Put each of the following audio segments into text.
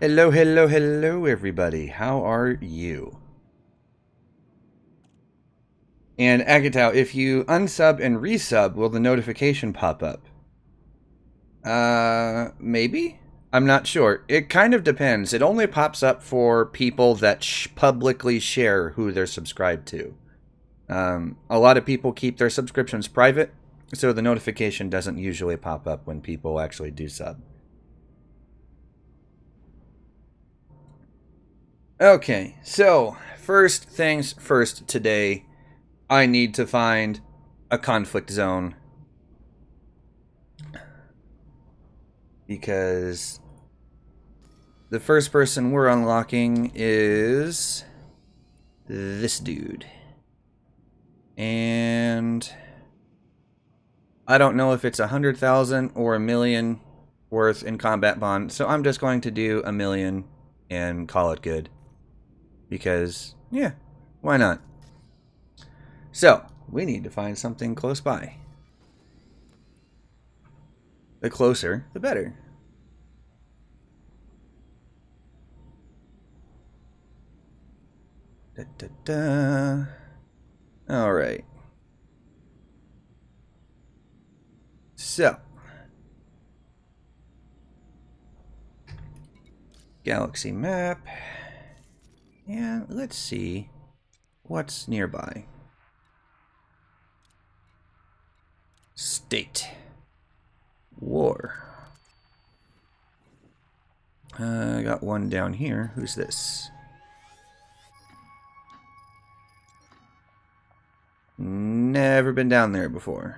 Hello, hello, hello, everybody. How are you? And Agatau, if you unsub and resub, will the notification pop up? Maybe? I'm not sure. It kind of depends. It only pops up for people that publicly share who they're subscribed to. A lot of people keep their subscriptions private, so the notification doesn't usually pop up when people actually do sub. Okay, so first things first today, I need to find a conflict zone. Because the first person we're unlocking is this dude. And I don't know if it's 100,000 or 1,000,000 worth in combat bond, so I'm just going to do 1,000,000 and call it good. Because, yeah, why not? So, we need to find something close by. The closer, the better. Da, da, da. All right. So, galaxy map. Yeah, let's see what's nearby. State. War. I got one down here. Who's this? Never been down there before.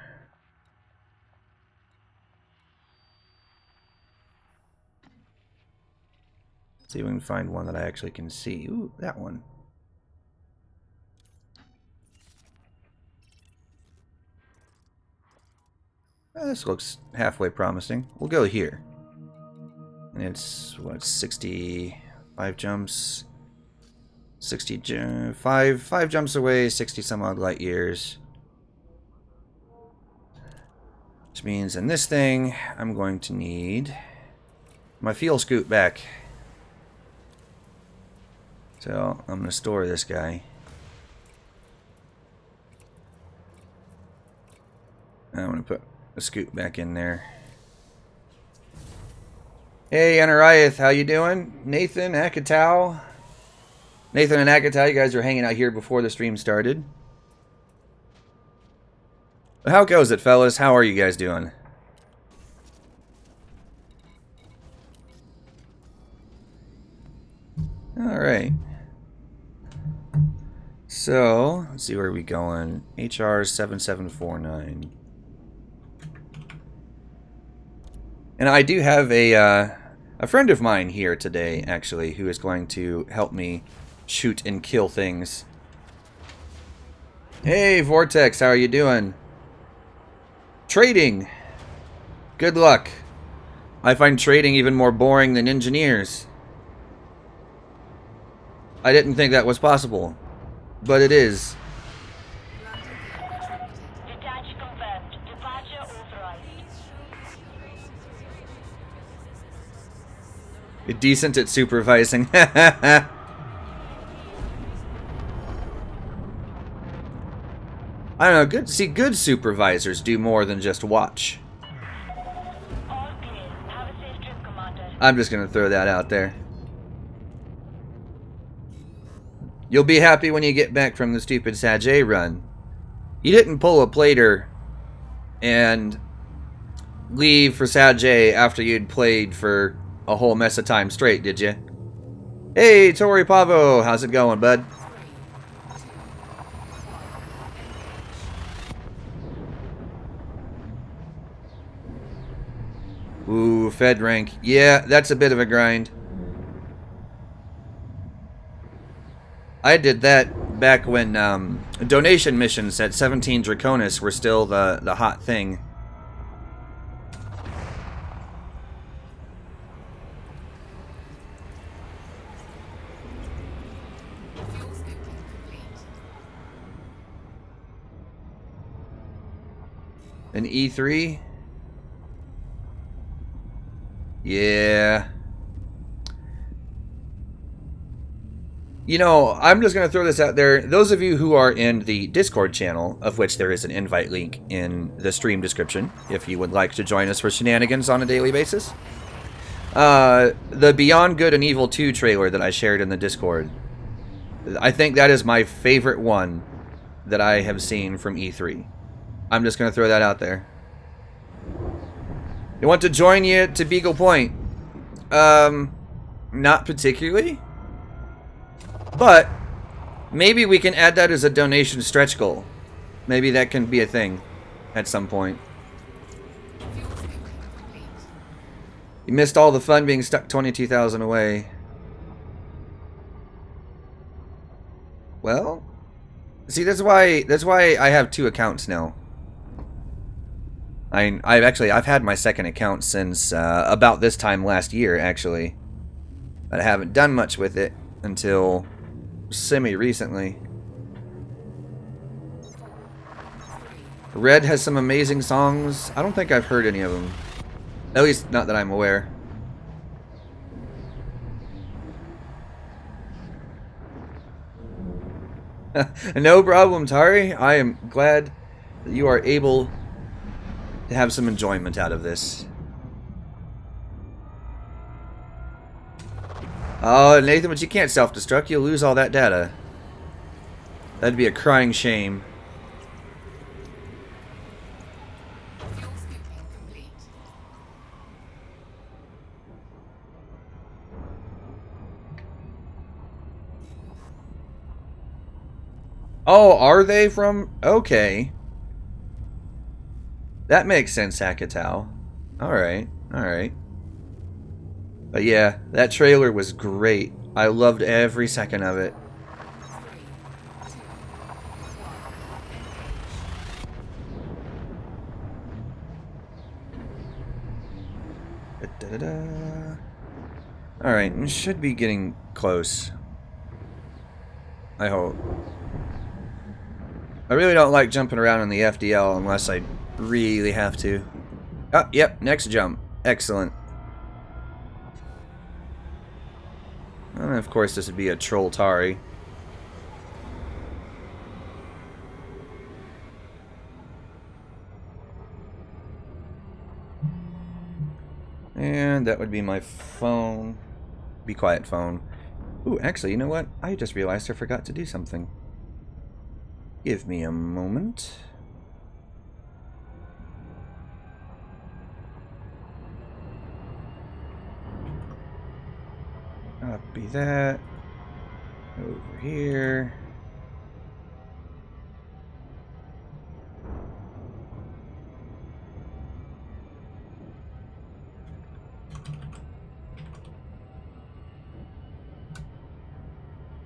Let's see if we can find one that I actually can see. Ooh, that one. This looks halfway promising. We'll go here. And it's, what, 65 jumps? 5 jumps away, 60 some odd light years. Which means in this thing, I'm going to need my fuel scoot back. So I'm going to store this guy. I'm going to put a scoot back in there. Hey, Anariath, how you doing? Nathan, Akatau. Nathan and Akatau, you guys are hanging out here before the stream started. How goes it, fellas? How are you guys doing? Alright. So, let's see where we going. HR 7749. And I do have a friend of mine here today, actually, who is going to help me shoot and kill things. Hey, Vortex, how are you doing? Trading. Good luck. I find trading even more boring than engineers. I didn't think that was possible, but it is. Detach confirmed. Departure authorized. You're decent at supervising. I don't know. Good supervisors do more than just watch. All clear. Have a safe trip, Commander. I'm just gonna throw that out there. You'll be happy when you get back from the stupid Sarge run. You didn't pull a plater and leave for Sarge after you'd played for a whole mess of time straight, did you? Hey, Tori Pavo, how's it going, bud? Ooh, Fed rank. Yeah, that's a bit of a grind. I did that back when donation missions at 17 Draconis were still the hot thing. An E3? You know, I'm just going to throw this out there. Those of you who are in the Discord channel, of which there is an invite link in the stream description, if you would like to join us for shenanigans on a daily basis. The Beyond Good and Evil 2 trailer that I shared in the Discord, I think that is my favorite one that I have seen from E3. I'm just going to throw that out there. You want to join you to Beagle Point? Not particularly. But maybe we can add that as a donation stretch goal. Maybe that can be a thing at some point. You missed all the fun being stuck 22,000 away. Well, see, that's why I have 2 accounts now. I've had my second account since about this time last year, actually. But I haven't done much with it until semi-recently. Red has some amazing songs. I don't think I've heard any of them. At least not that I'm aware. No problem, Tari. I am glad that you are able to have some enjoyment out of this. Oh, Nathan, but you can't self-destruct. You'll lose all that data. That'd be a crying shame. Oh, are they from... Okay. That makes sense, Hakatao. Alright, alright. But yeah, that trailer was great. I loved every second of it. Alright, we should be getting close. I hope. I really don't like jumping around in the FDL unless I really have to. Oh, yep, next jump. Excellent. And of course this would be a troll Tari. And that would be my phone. Be quiet, phone. Ooh, actually, you know what? I just realized I forgot to do something. Give me a moment. Copy that. Over here.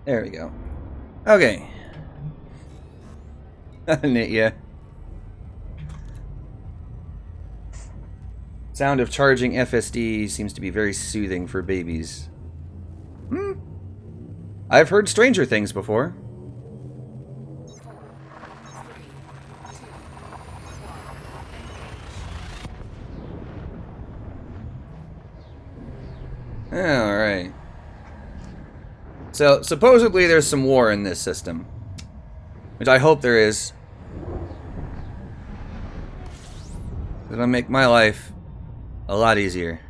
There we go. Okay. Yeah. Sound of charging FSD seems to be very soothing for babies. I've heard stranger things before. Alright. So, supposedly there's some war in this system. Which I hope there is. It'll make my life a lot easier.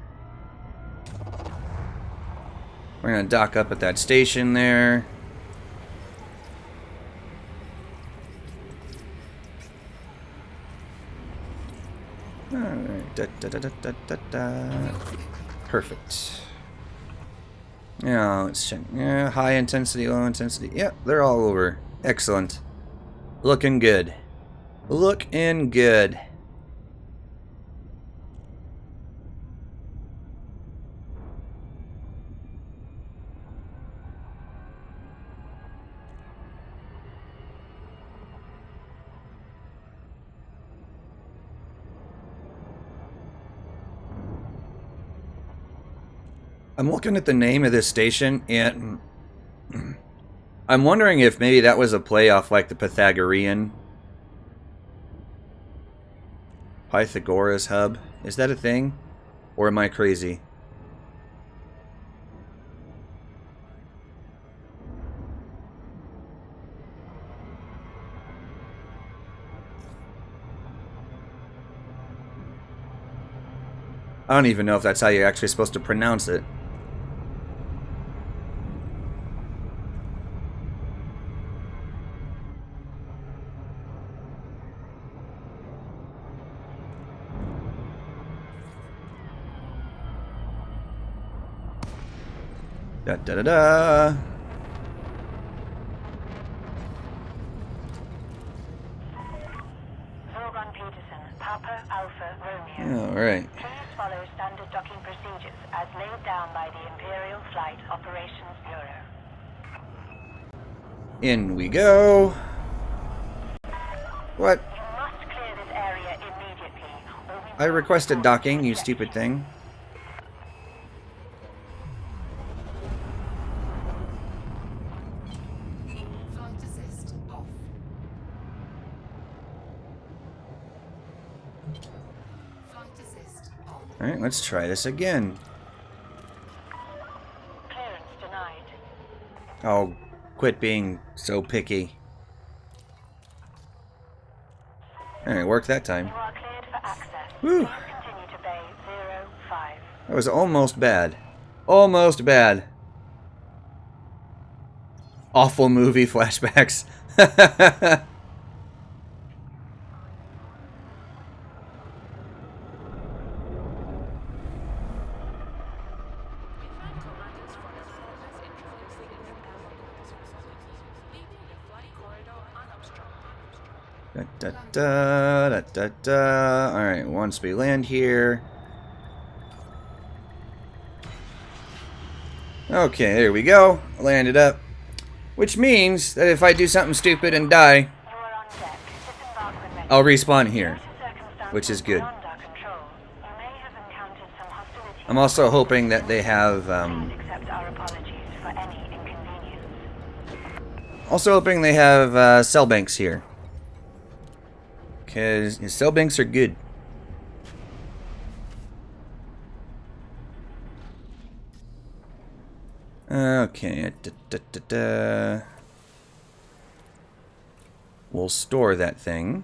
We're gonna dock up at that station there. Alright. Perfect. Yeah, let's check. Yeah, high intensity, low intensity. Yep, they're all over. Excellent. Looking good. Looking good. I'm looking at the name of this station, and I'm wondering if maybe that was a play off like the Pythagorean Pythagoras hub. Is that a thing? Or am I crazy? I don't even know if that's how you're actually supposed to pronounce it. Da da da da. Zorgon Peterson, Papa Alpha Romeo. All right. Please follow standard docking procedures as laid down by the Imperial Flight Operations Bureau. In we go. What? You must clear this area immediately, or we I requested docking, you stupid thing. Flight assist off. Flight assist on. Alright, let's try this again. Clearance denied. Oh, quit being so picky. Alright, worked that time. You are cleared for access. Whew. Please continue to Bay 05. That was almost bad. Almost bad. Awful movie flashbacks. Da, da, da, da, da, da. Alright, once we land here. Okay, there we go. Landed up. Which means that if I do something stupid and die, You are on deck. Disembarkment ready. I'll respawn here. Due to circumstances which is good. beyond our control, you may have encountered some hostility. I'm also hoping that they have, Please accept our apologies for any inconvenience. also hoping they have cell banks here. Because cell banks are good. Okay. Da, da, da, da. We'll store that thing.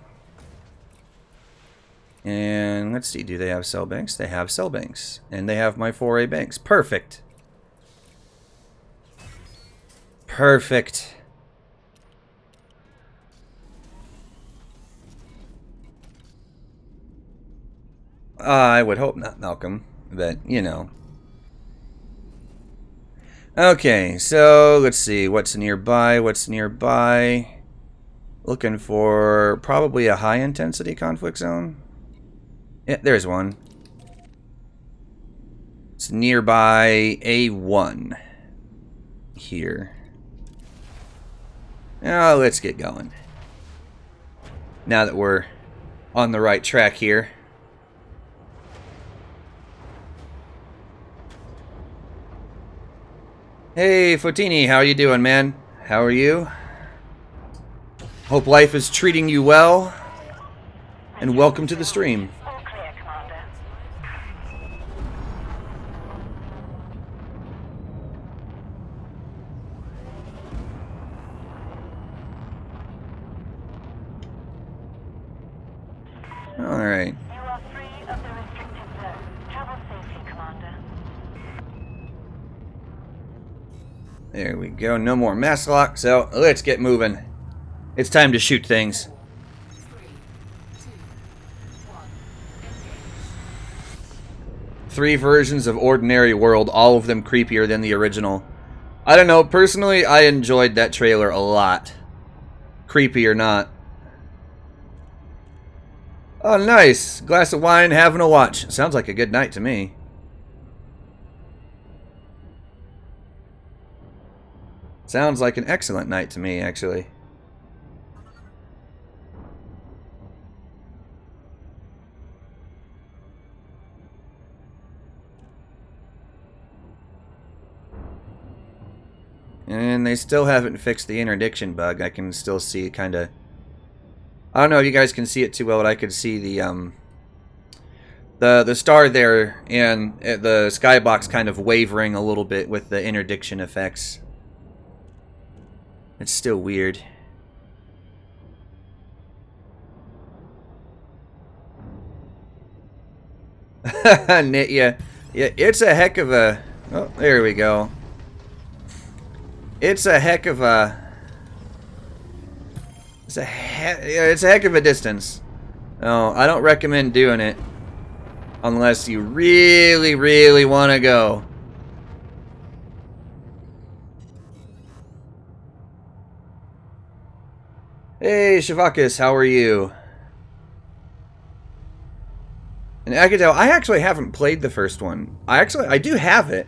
And let's see, do they have cell banks? They have cell banks. And they have my 4A banks. Perfect. Perfect. I would hope not, Malcolm. But, you know. Okay, so let's see. What's nearby? What's nearby? Looking for probably a high intensity conflict zone. Yeah, there's one. It's nearby A1. Here. Now let's get going. Now that we're on the right track here. Hey, Fotini, how are you doing, man? How are you? Hope life is treating you well. And welcome to the stream. All clear, Commander. Alright. You are free of the restricted zone. Travel safely, Commander. There we go. No more mask lock, so let's get moving. It's time to shoot things. 3, 2, 1. Engage. 3 versions of Ordinary World, all of them creepier than the original. I don't know, personally, I enjoyed that trailer a lot. Creepy or not. Oh, nice. Glass of wine, having a watch. Sounds like a good night to me. Sounds like an excellent night to me, actually. And they still haven't fixed the interdiction bug. I can still see kind of... I don't know if you guys can see it too well, but I could see the star there and the skybox kind of wavering a little bit with the interdiction effects. It's still weird. Yeah, it's a heck of a... Oh, there we go. It's a heck of a... It's a heck of a distance. Oh, I don't recommend doing it unless you really, really want to go. Hey, Shavakis, how are you? And I can tell, I actually haven't played the first one. I do have it.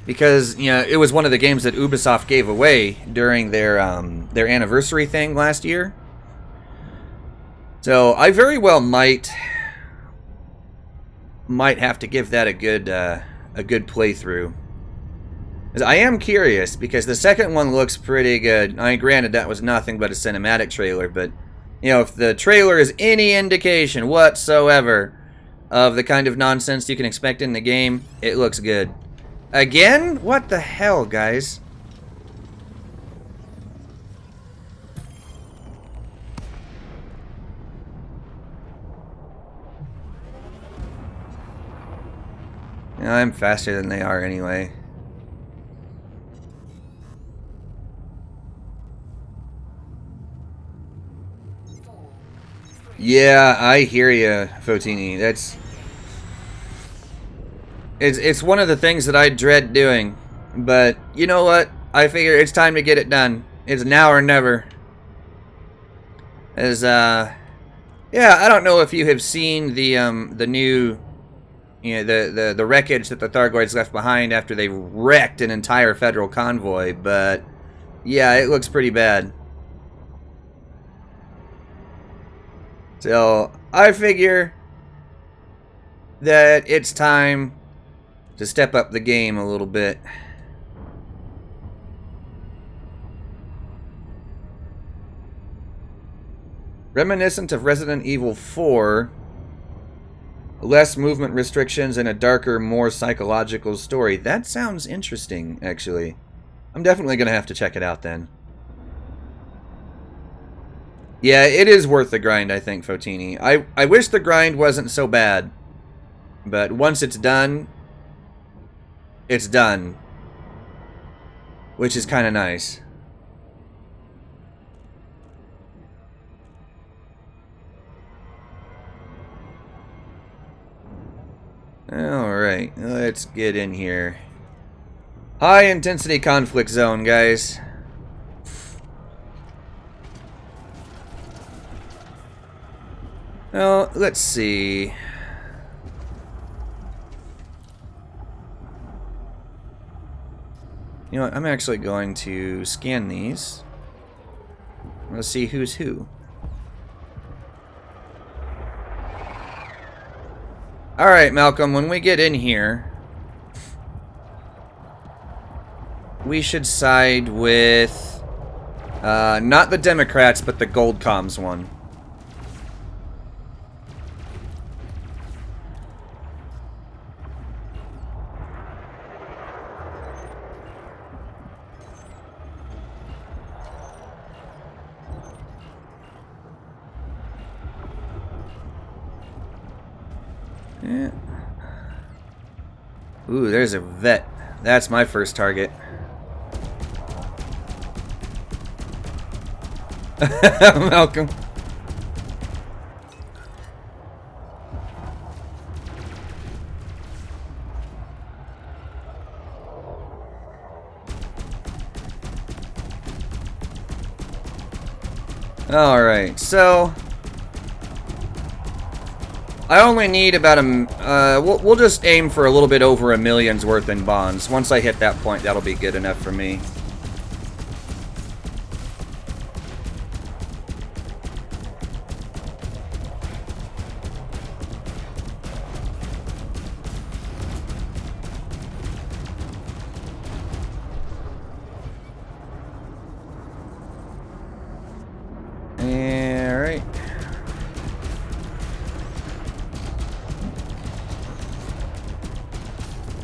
Because, you know, it was one of the games that Ubisoft gave away during their anniversary thing last year. So, I very well might have to give that a good playthrough. I am curious, because the second one looks pretty good. I mean, granted, that was nothing but a cinematic trailer, but, you know, if the trailer is any indication whatsoever of the kind of nonsense you can expect in the game, it looks good. Again? What the hell, guys? You know, I'm faster than they are anyway. Yeah, I hear you, Fotini. It's one of the things that I dread doing, but you know what? I figure it's time to get it done. It's now or never. Yeah, I don't know if you have seen the new, you know, the wreckage that the Thargoids left behind after they wrecked an entire federal convoy, but yeah, it looks pretty bad. So I figure that it's time to step up the game a little bit. Reminiscent of Resident Evil 4, less movement restrictions and a darker, more psychological story. That sounds interesting, actually. I'm definitely going to have to check it out then. Yeah, it is worth the grind, I think, Fotini. I wish the grind wasn't so bad. But once it's done, it's done. Which is kind of nice. Alright, let's get in here. High intensity conflict zone, guys. Well, let's see. You know what? I'm actually going to scan these. Let's see who's who. Alright, Malcolm, when we get in here, we should side with not the Democrats, but the Gold Comms one. Yeah. Ooh, there's a vet. That's my first target. Malcolm. Alright, so I only need about we'll just aim for a little bit over $1 million's worth in bonds. Once I hit that point, that'll be good enough for me. Alright.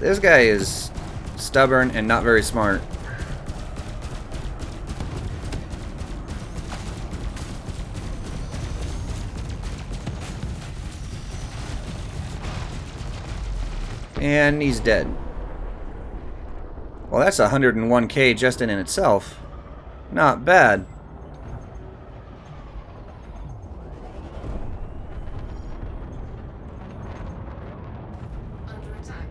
This guy is stubborn and not very smart. And he's dead. Well, that's 101k just in itself. Not bad. Under attack.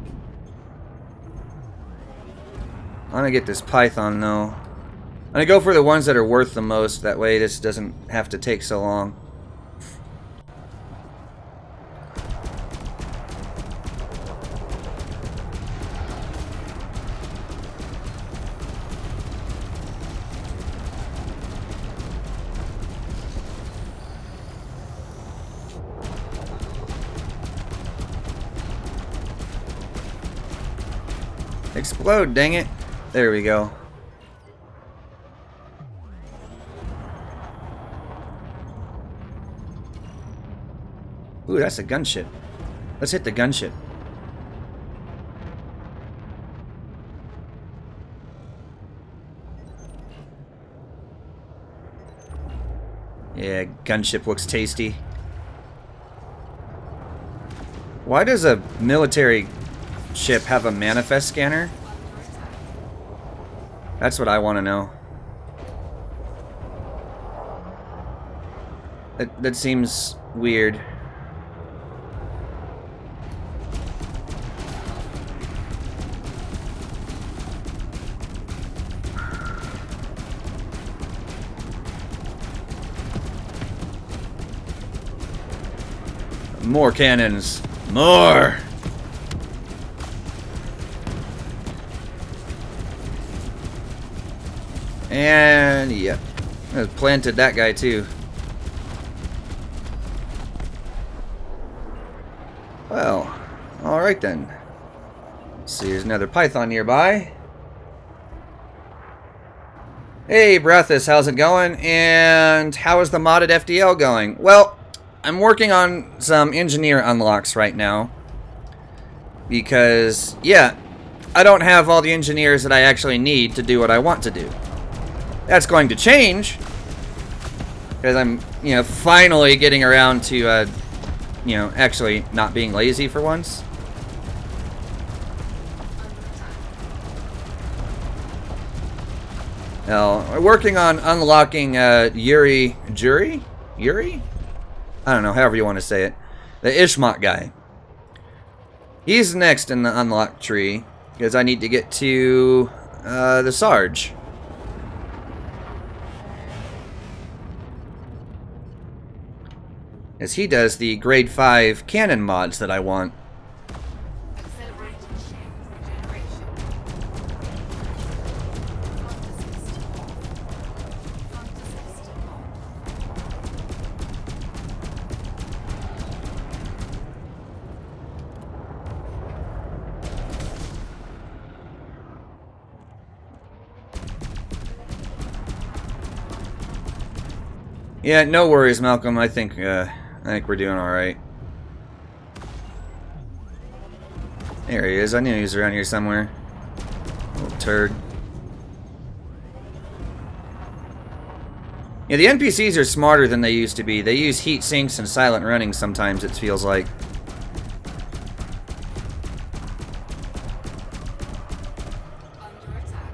I'm gonna get this Python though. I'm gonna go for the ones that are worth the most. That way this doesn't have to take so long. Explode, dang it. There we go. Ooh, that's a gunship. Let's hit the gunship. Yeah, gunship looks tasty. Why does a military ship have a manifest scanner? That's what I want to know. That seems weird. More cannons. More! And, yep. I planted that guy too. Well, alright then. Let's see, there's another Python nearby. Hey, Breathis, how's it going? And how is the modded FDL going? Well, I'm working on some engineer unlocks right now. Because, yeah, I don't have all the engineers that I actually need to do what I want to do. That's going to change. Because I'm, finally getting around to, actually not being lazy for once. Now, we're working on unlocking Yuri? I don't know, however you want to say it. The Ishmak guy. He's next in the unlock tree, because I need to get to the Sarge. As he does the grade 5 cannon mods that I want. Accelerating ship regeneration. Flight assist on. Yeah, no worries, Malcolm. I think we're doing all right. There he is. I knew he was around here somewhere. Little turd. Yeah, the NPCs are smarter than they used to be. They use heat sinks and silent running sometimes, it feels like. Under attack.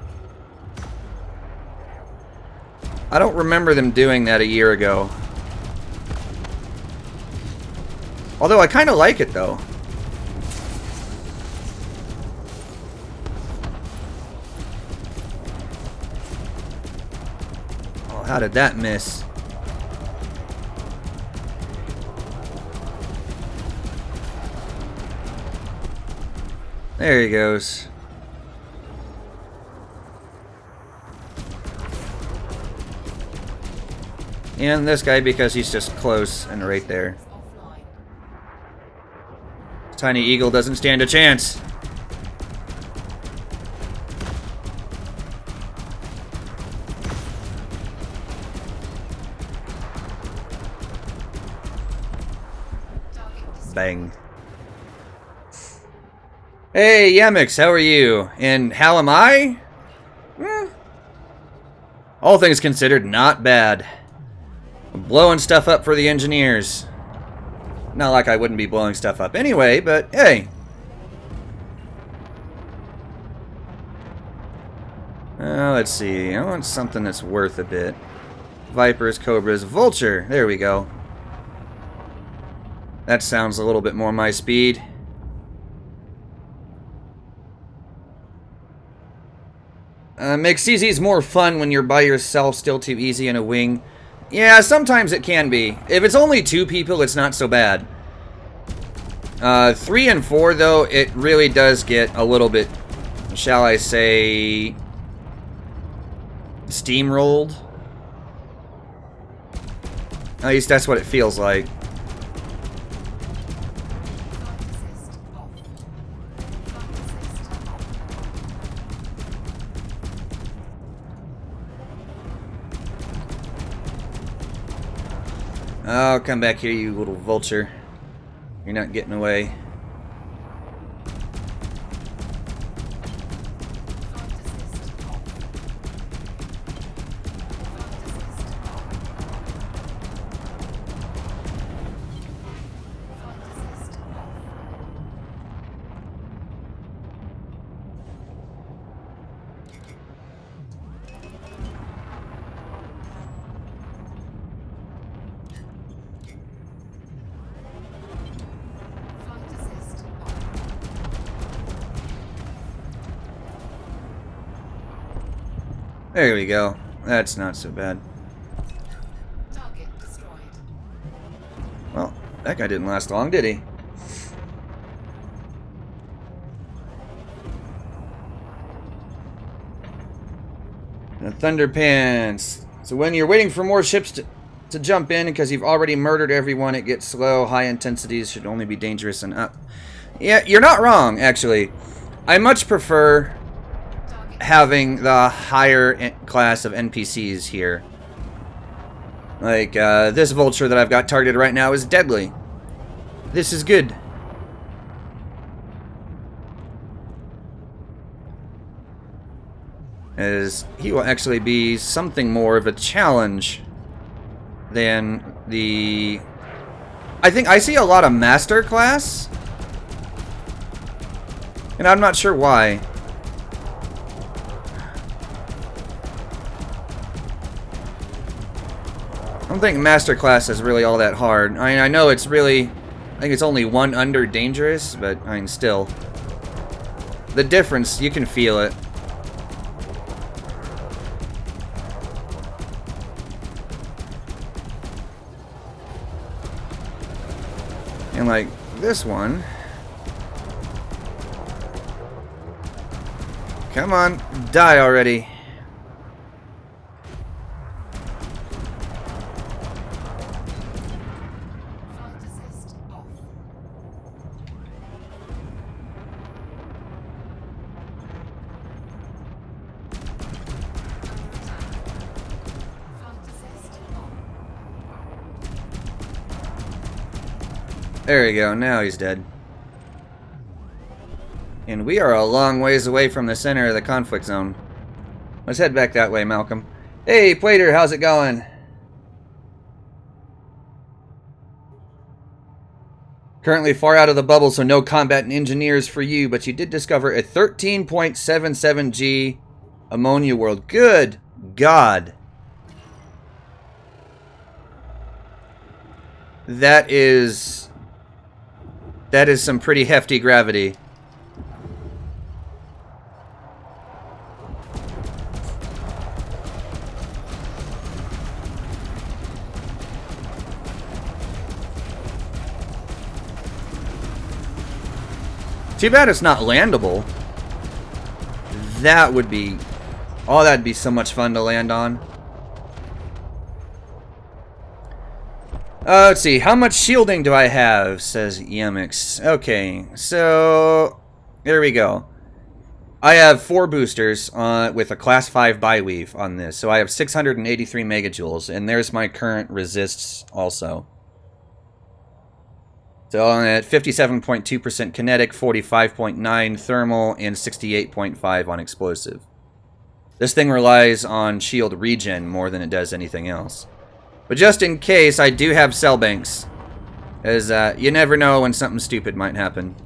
I don't remember them doing that a year ago. Although I kind of like it, though. Oh, how did that miss? There he goes. And this guy because he's just close and right there. Offline. Tiny Eagle doesn't stand a chance. Target destroyed. Bang. Hey, Yamix, how are you? And how am I? All things considered, not bad. I'm blowing stuff up for the engineers. Not like I wouldn't be blowing stuff up anyway, but hey. Let's see. I want something that's worth a bit. Vipers, Cobras, Vulture. There we go. That sounds a little bit more my speed. Makes CZ's more fun when you're by yourself, still too easy in a wing. Yeah, sometimes it can be. If it's only 2 people, it's not so bad. 3 and 4, though, it really does get a little bit, shall I say, steamrolled. At least that's what it feels like. Oh, come back here, you little vulture. You're not getting away. There we go. That's not so bad. Target destroyed. Well, that guy didn't last long, did he? The Thunder Pants. So when you're waiting for more ships to jump in because you've already murdered everyone, it gets slow. High intensities should only be dangerous and up. Yeah, you're not wrong, actually. I much prefer having the higher class of NPCs here. Like, this vulture that I've got targeted right now is deadly. This is good. As he will actually be something more of a challenge than the... I think I see a lot of Master class. And I'm not sure why. I don't think Master Class is really all that hard. I mean, I know it's really... I think it's only 1 under dangerous, but, I mean, still. The difference, you can feel it. And, like, this one... Come on, die already. There we go, now he's dead. And we are a long ways away from the center of the conflict zone. Let's head back that way, Malcolm. Hey, Plater, how's it going? Currently far out of the bubble, so no combat and engineers for you, but you did discover a 13.77 G ammonia world. Good God. That is some pretty hefty gravity. Too bad it's not landable. That would be... Oh, that'd be so much fun to land on. Let's see. How much shielding do I have? Says Yemix. Okay, so... There we go. I have 4 boosters with a class 5 biweave on this. So I have 683 megajoules. And there's my current resists also. So I'm at 57.2% kinetic, 45.9 thermal, and 68.5 on explosive. This thing relies on shield regen more than it does anything else. But just in case, I do have cell banks. As you never know when something stupid might happen.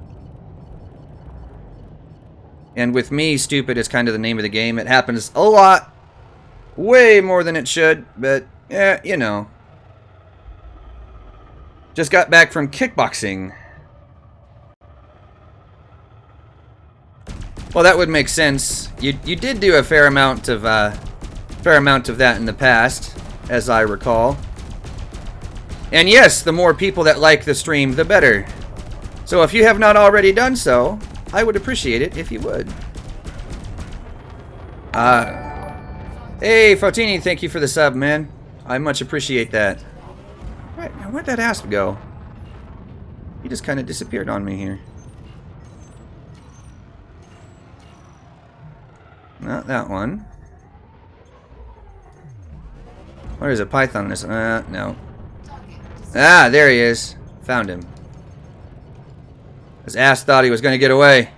And with me, stupid is kind of the name of the game. It happens a lot. Way more than it should, but, yeah, you know. Just got back from kickboxing. Well, that would make sense. You did do a fair amount of that in the past, as I recall. And yes, the more people that like the stream, the better. So if you have not already done so, I would appreciate it if you would. Hey, Fotini, thank you for the sub, man. I much appreciate that. Right, now where'd that asp go? He just kind of disappeared on me here. Not that one. Where is a python? This no. Ah, there he is. Found him. His ass thought he was going to get away.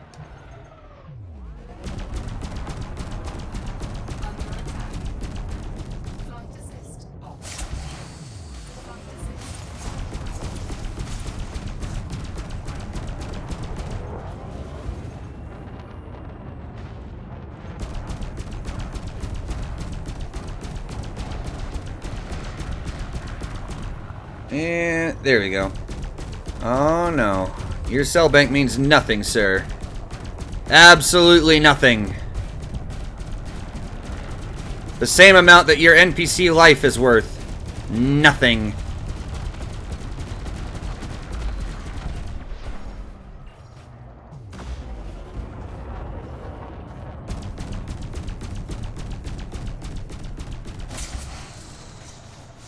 And there we go. Oh no. Your cell bank means nothing, sir. Absolutely nothing. The same amount that your NPC life is worth. Nothing.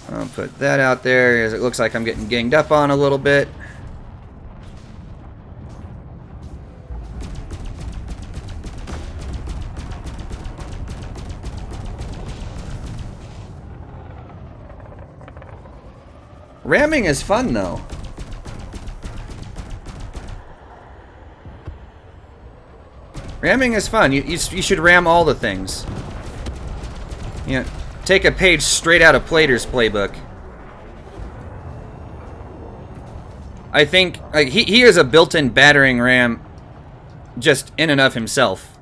I'll put that out there as it looks like I'm getting ganged up on a little bit. Ramming is fun, though. Ramming is fun. You should ram all the things. You know, take a page straight out of Plater's playbook. I think like he is a built-in battering ram just in and of himself.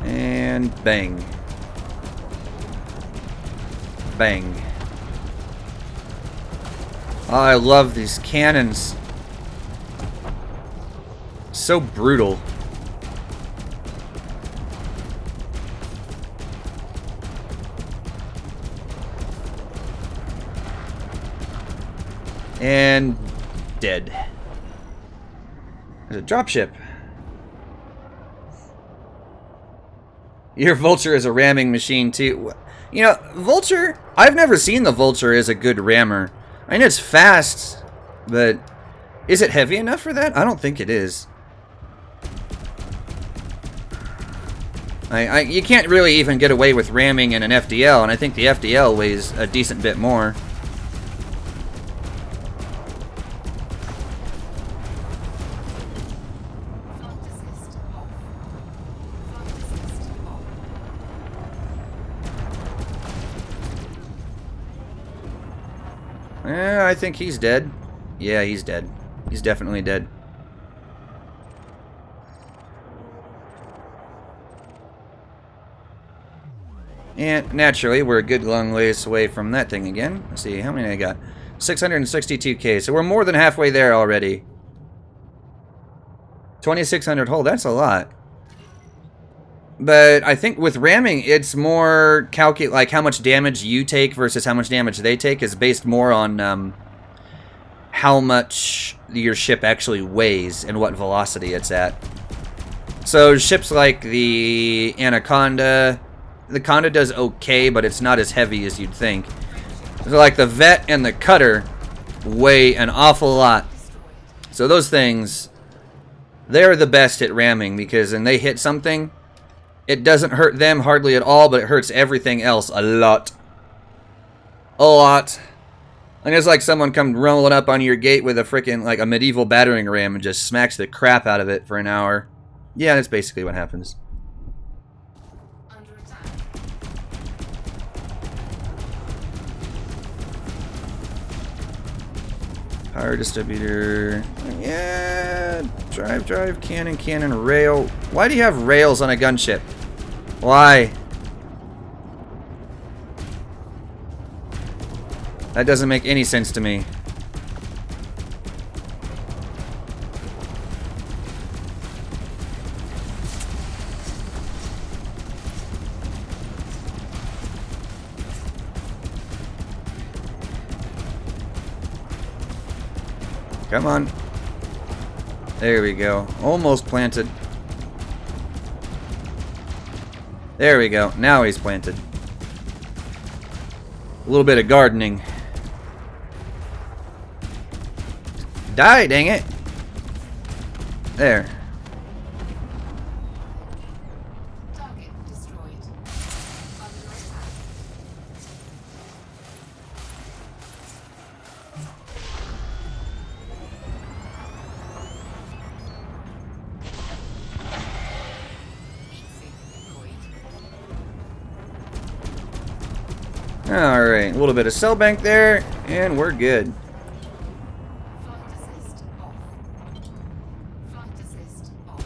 And bang. Bang. Oh, I love these cannons. So brutal. And dead. There's a dropship. Your Vulture is a ramming machine too. You know, Vulture, I've never seen the Vulture as a good rammer. I know it's fast, but is it heavy enough for that? I don't think it is. You can't really even get away with ramming in an FDL, and I think the FDL weighs a decent bit more. I think he's dead. Yeah, he's dead. He's definitely dead. And naturally, we're a good long ways away from that thing again. Let's see, how many I got? 662k, so we're more than halfway there already. 2600 hull, that's a lot. But I think with ramming, it's more like how much damage you take versus how much damage they take is based more on how much your ship actually weighs and what velocity it's at. So ships like the Anaconda, the Conda does okay, but it's not as heavy as you'd think. So like the Vet and the Cutter weigh an awful lot. So those things, they're the best at ramming because when they hit something, it doesn't hurt them hardly at all, but it hurts everything else a lot. A lot. And it's like someone come rolling up on your gate with a freaking, like, a medieval battering ram and just smacks the crap out of it for an hour. Yeah, that's basically what happens. Under attack. Power distributor. Yeah. Drive, cannon, rail. Why do you have rails on a gunship? Why? That doesn't make any sense to me. Come on. There we go. Almost planted. There we go. Now he's planted. A little bit of gardening. Die, dang it. There. Target destroyed. Under attack. Alright, a little bit of cell bank there, and we're good. Flight assist off. Flight assist off.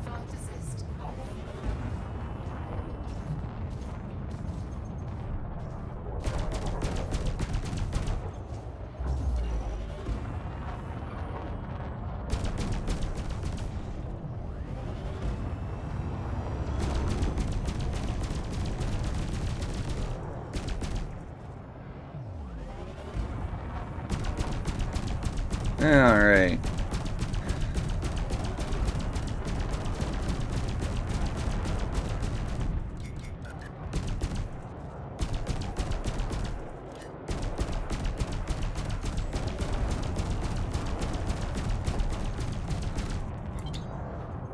Flight assist off. Alright.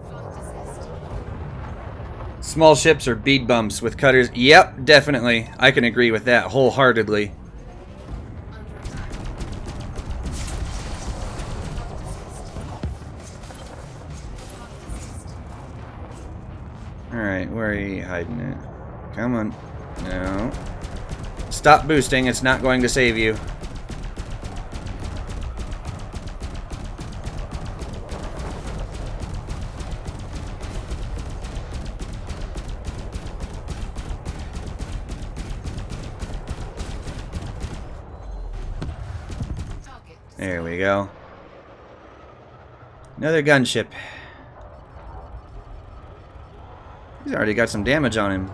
Flight assist off. Small ships are bead bumps with cutters. Yep, definitely. I can agree with that wholeheartedly. Under attack. Alright, where are you hiding it? Come on. No. Stop boosting, it's not going to save you. Target There we go. Another gunship. He's already got some damage on him.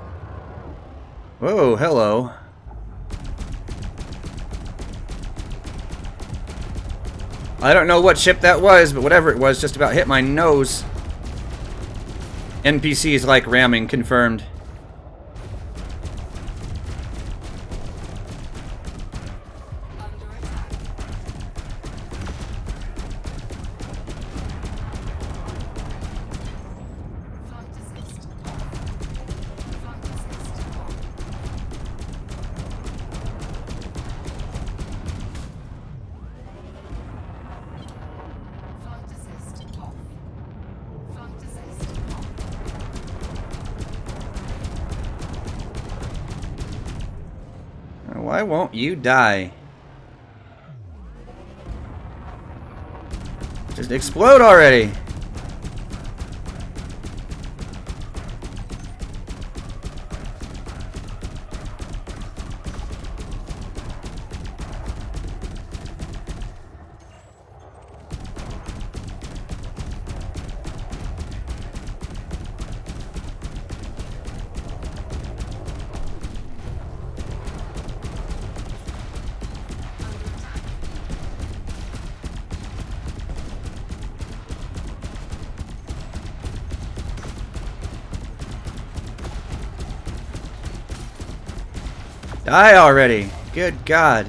Whoa, hello. I don't know what ship that was, but whatever it was, just about hit my nose. NPCs like ramming, confirmed. under attack. Flight assist off. Flight assist off. Flight assist off. Flight assist off. Why won't you die? Just explode already! Under attack. Die already! Good God.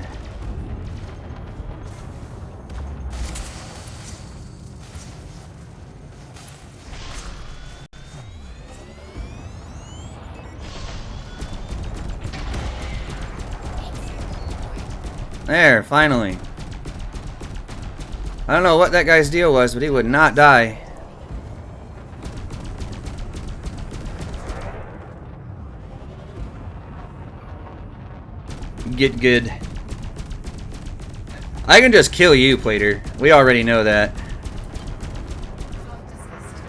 There, finally. I don't know what that guy's deal was, but he would not die. Get good. I can just kill you, Plater. We already know that. Flight assist.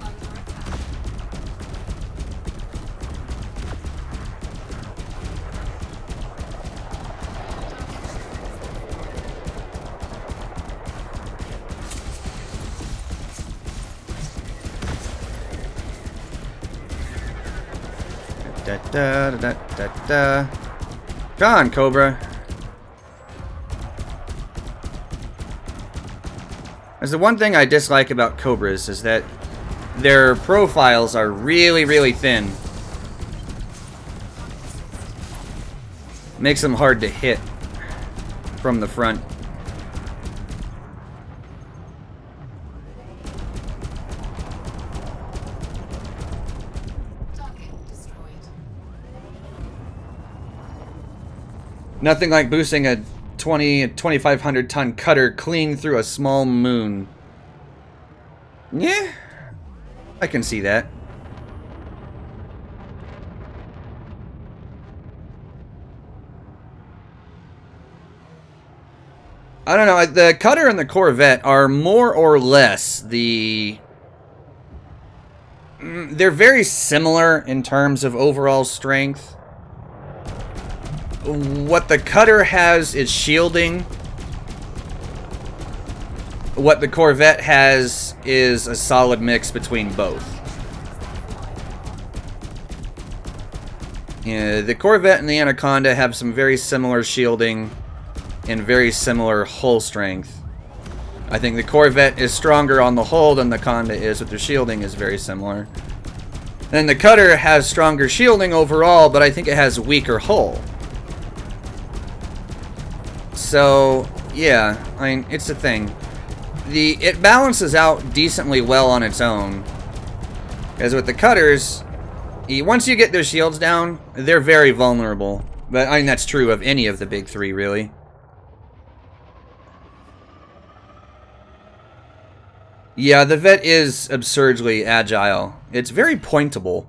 Under attack. Da da da da da da. Come on, Cobra. There's the one thing I dislike about Cobras is that their profiles are really, really thin. Makes them hard to hit from the front. Target destroyed. Nothing like boosting a 2,500 ton cutter clean through a small moon. Yeah, I can see that. I don't know, the cutter and the Corvette are more or less they're very similar in terms of overall strength. What the cutter has is shielding. What the Corvette has is a solid mix between both. Yeah, the Corvette and the Anaconda have some very similar shielding and very similar hull strength. I think the Corvette is stronger on the hull than the Conda is, but their shielding is very similar. And the cutter has stronger shielding overall, but I think it has weaker hull. So, yeah, I mean, it's a thing. It balances out decently well on its own. Because with the cutters, once you get their shields down, they're very vulnerable. But I mean, that's true of any of the big three, really. Yeah, the Vet is absurdly agile. It's very pointable.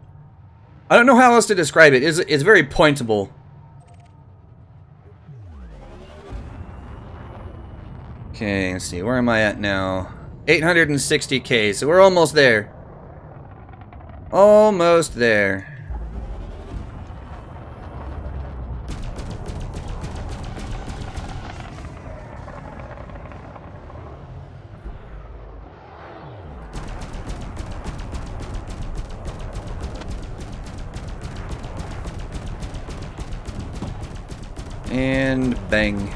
I don't know how else to describe it. It's very pointable. Okay, let's see. Where am I at now? 860k, so we're almost there. Almost there. And bang.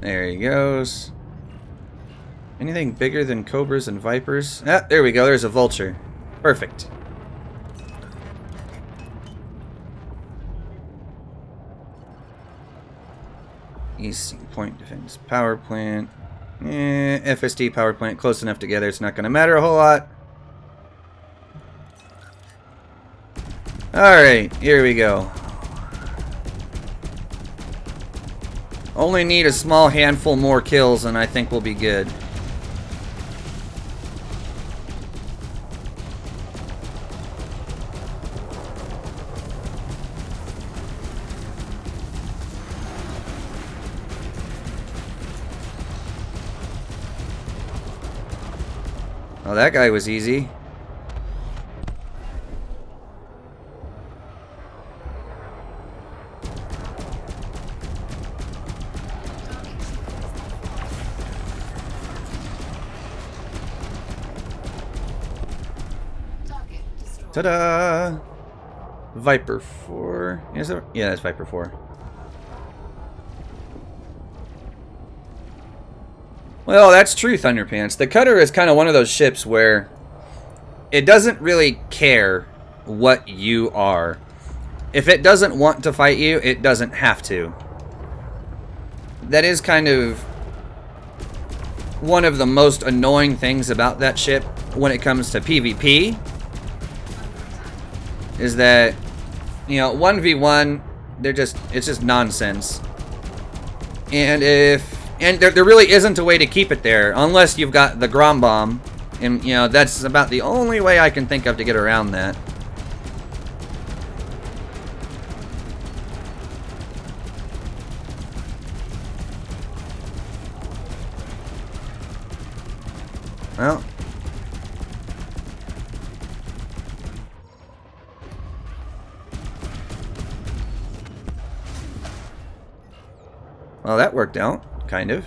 There he goes. Anything bigger than Cobras and Vipers? Ah, there we go. There's a Vulture. Perfect. East Point Defense Power Plant. FSD Power Plant. Close enough together. It's not going to matter a whole lot. Alright, here we go. Only need a small handful more kills and I think we'll be good. Oh, that guy was easy. Ta-da! Viper 4. Is it? Yeah, that's Viper 4. Well, that's true, Thunderpants. The Cutter is kind of one of those ships where it doesn't really care what you are. If it doesn't want to fight you, it doesn't have to. that is kind of one of the most annoying things about that ship when it comes to PvP. Is that, you know, 1v1, it's just nonsense. And there really isn't a way to keep it there unless you've got the Grom Bomb, and you know that's about the only way I can think of to get around that. Well. Well, that worked out, kind of.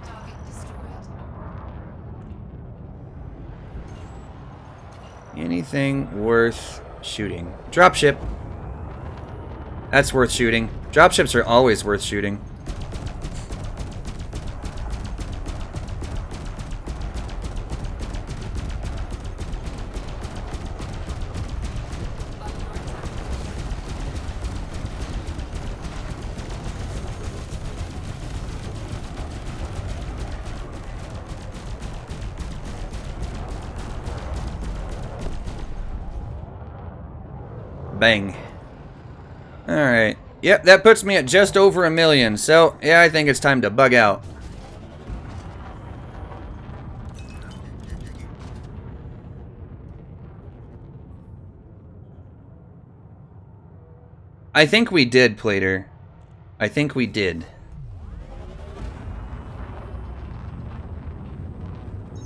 Target destroyed. Anything worth shooting? Dropship. That's worth shooting. Dropships are always worth shooting. Bang. Alright. Yep, that puts me at just over 1 million. So, yeah, I think it's time to bug out. I think we did, Plater. I think we did.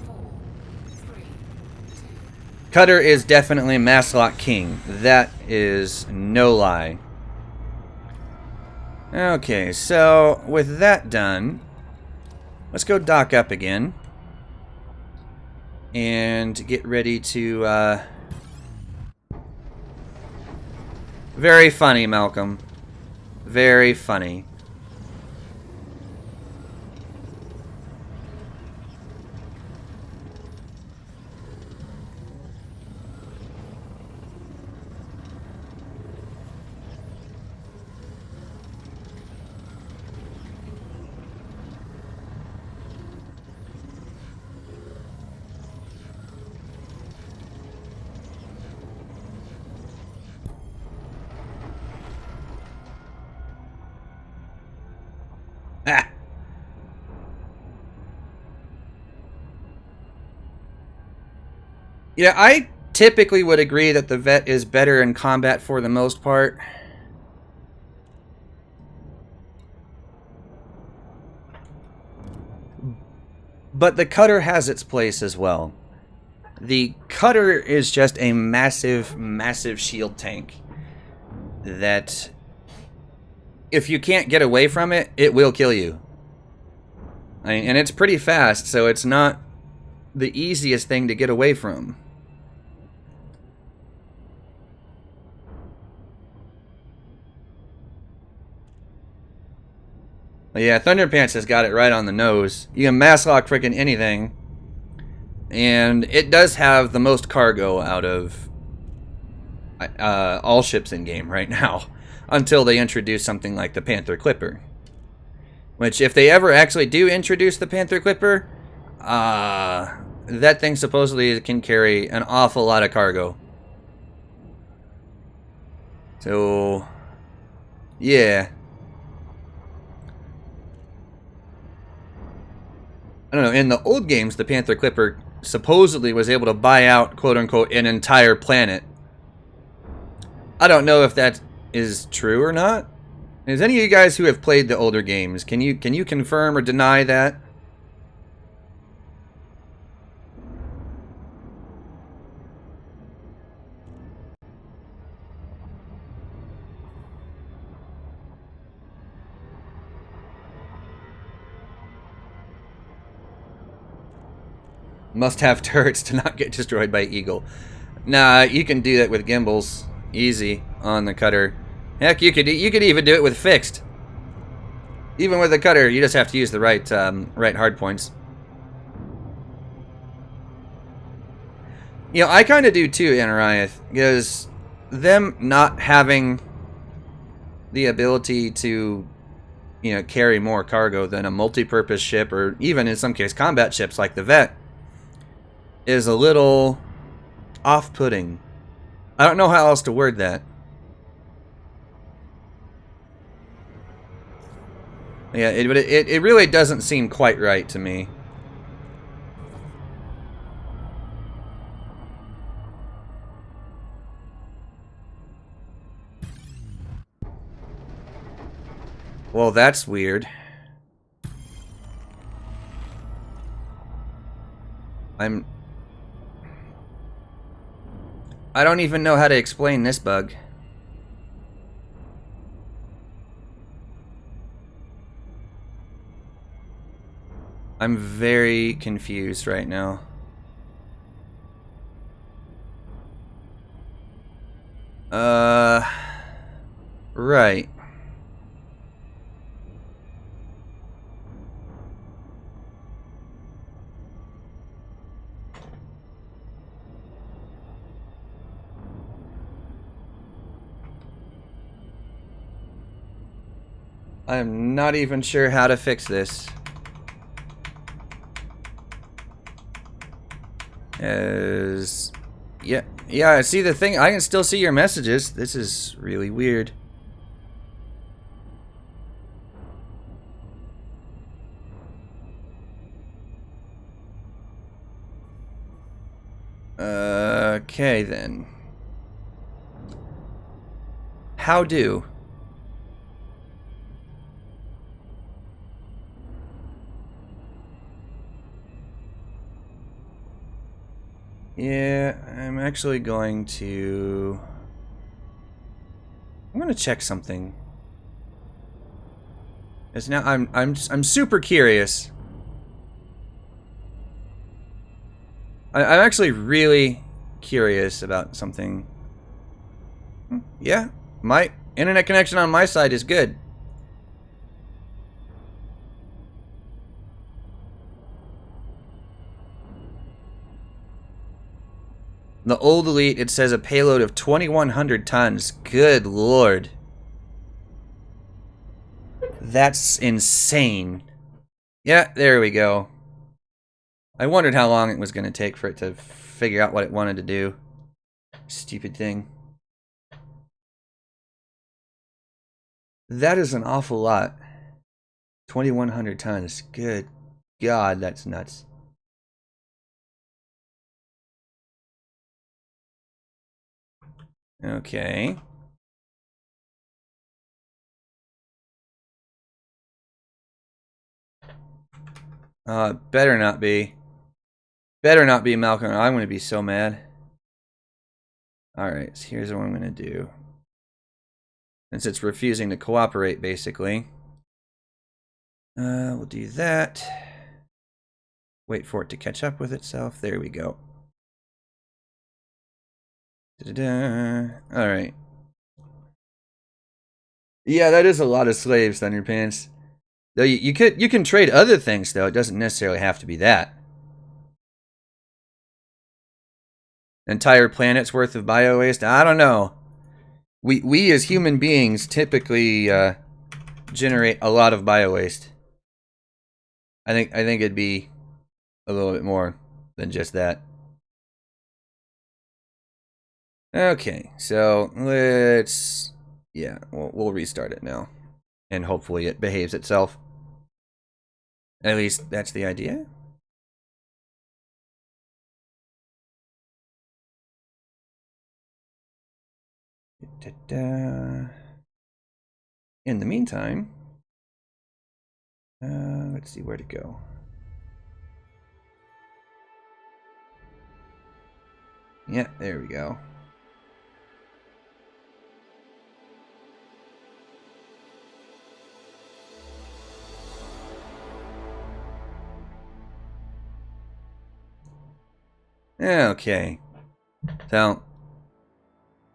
4, 3, 2. Cutter is definitely Masslock King. That is no lie. Okay, so with that done, let's go dock up again and get ready to very funny, Malcolm. Very funny. Ah. Yeah, I typically would agree that the vet is better in combat for the most part. But the cutter has its place as well. The cutter is just a massive, massive shield tank that if you can't get away from it, it will kill you. And it's pretty fast, so it's not the easiest thing to get away from. But yeah, Thunderpants has got it right on the nose. You can mass lock freaking anything. And it does have the most cargo out of all ships in game right now. Until they introduce something like the Panther Clipper. Which, if they ever actually do introduce the Panther Clipper, that thing supposedly can carry an awful lot of cargo. So, yeah. I don't know, in the old games, the Panther Clipper supposedly was able to buy out, quote-unquote, an entire planet. I don't know if that is true or not. Is any of you guys who have played the older games, can you confirm or deny that? Must have turrets to not get destroyed by Eagle. Nah, you can do that with gimbals. Easy on the cutter. Heck, you could even do it with fixed. Even with the cutter, you just have to use the right hard points. You know, I kind of do too, Anariath, because them not having the ability to, you know, carry more cargo than a multi-purpose ship, or even in some case combat ships like the Vet, is a little off-putting. I don't know how else to word that. Yeah, it really doesn't seem quite right to me. Well, that's weird. I don't even know how to explain this bug. I'm very confused right now. Right. I'm not even sure how to fix this. Yeah, see the thing, I can still see your messages. This is really weird. Okay then. How do? Yeah, I'm actually going to... I'm gonna check something. Because now I'm super curious. I'm actually really curious about something. Yeah, my internet connection on my side is good. The old Elite, it says a payload of 2,100 tons. Good lord. That's insane. Yeah, there we go. I wondered how long it was going to take for it to figure out what it wanted to do. Stupid thing. That is an awful lot. 2,100 tons. Good God, that's nuts. Okay. Better not be. Better not be, Malcolm. I'm going to be so mad. Alright, so here's what I'm going to do. Since it's refusing to cooperate, basically. We'll do that. Wait for it to catch up with itself. There we go. Alright. Yeah, that is a lot of slaves, Thunderpants. Though you can trade other things, though. It doesn't necessarily have to be that. Entire planet's worth of bio waste? I don't know. We as human beings typically generate a lot of bio waste. I think it'd be a little bit more than just that. Okay, so let's we'll restart it now, and hopefully it behaves itself. At least that's the idea. In the meantime, let's see where to go. Yeah, there we go. Okay. So,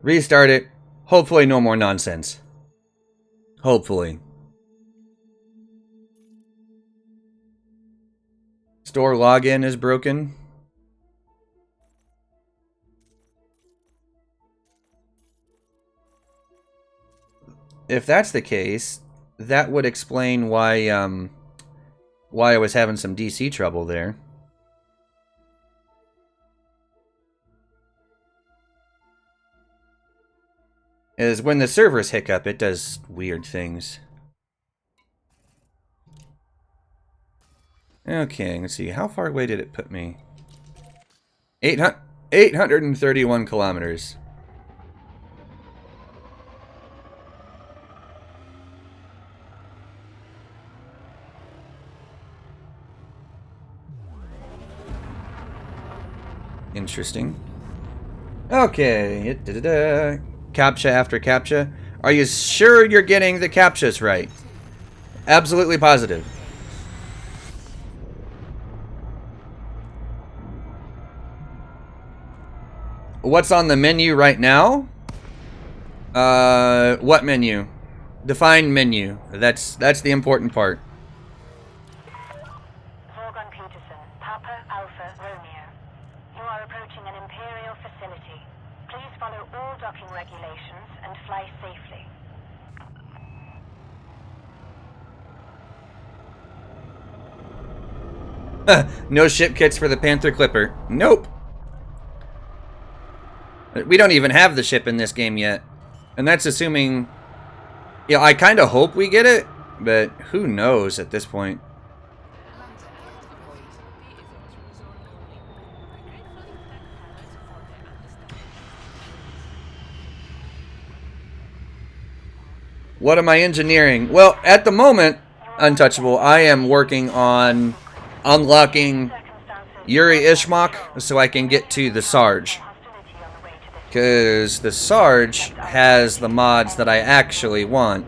restart it. Hopefully no more nonsense. Hopefully. Store login is broken. If that's the case, that would explain why I was having some DC trouble there. Is when the servers hiccup, it does weird things. Okay, let's see. How far away did it put me? 831 kilometers. Interesting. Okay. Captcha after captcha. Are you sure you're getting the captchas right? Absolutely positive. What's on the menu right now? What menu? Define menu. That's the important part. Zorgon Peterson, Papa Alpha Romeo. You are approaching an Imperial facility. Please follow all docking regulations and fly safely. No ship kits for the Panther Clipper. Nope. We don't even have the ship in this game yet. And that's assuming... Yeah, I kind of hope we get it, but who knows at this point. What am I engineering? Well, at the moment, Untouchable, I am working on unlocking Yuri Ishmak so I can get to the Sarge. Because the Sarge has the mods that I actually want.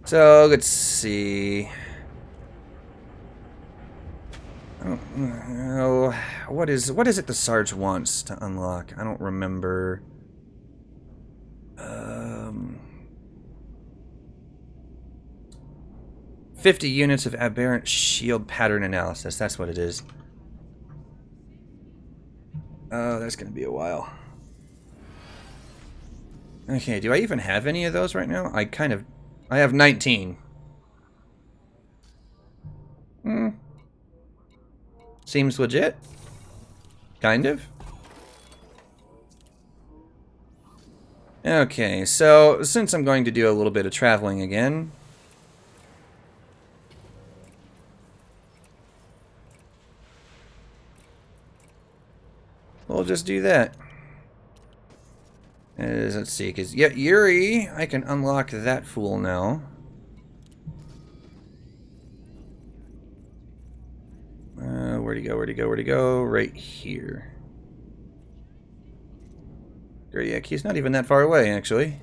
So, let's see. I don't know. What is it the Sarge wants to unlock? I don't remember. 50 units of aberrant shield pattern analysis. That's what it is. Oh, that's going to be a while. Okay, do I even have any of those right now? I have 19. Seems legit. Kind of. Okay, so since I'm going to do a little bit of traveling again, we'll just do that. Let's see, because yeah, Yuri, I can unlock that fool now. Where'd he go? Where'd he go? Where'd he go? Right here. Yeah, he's not even that far away, actually.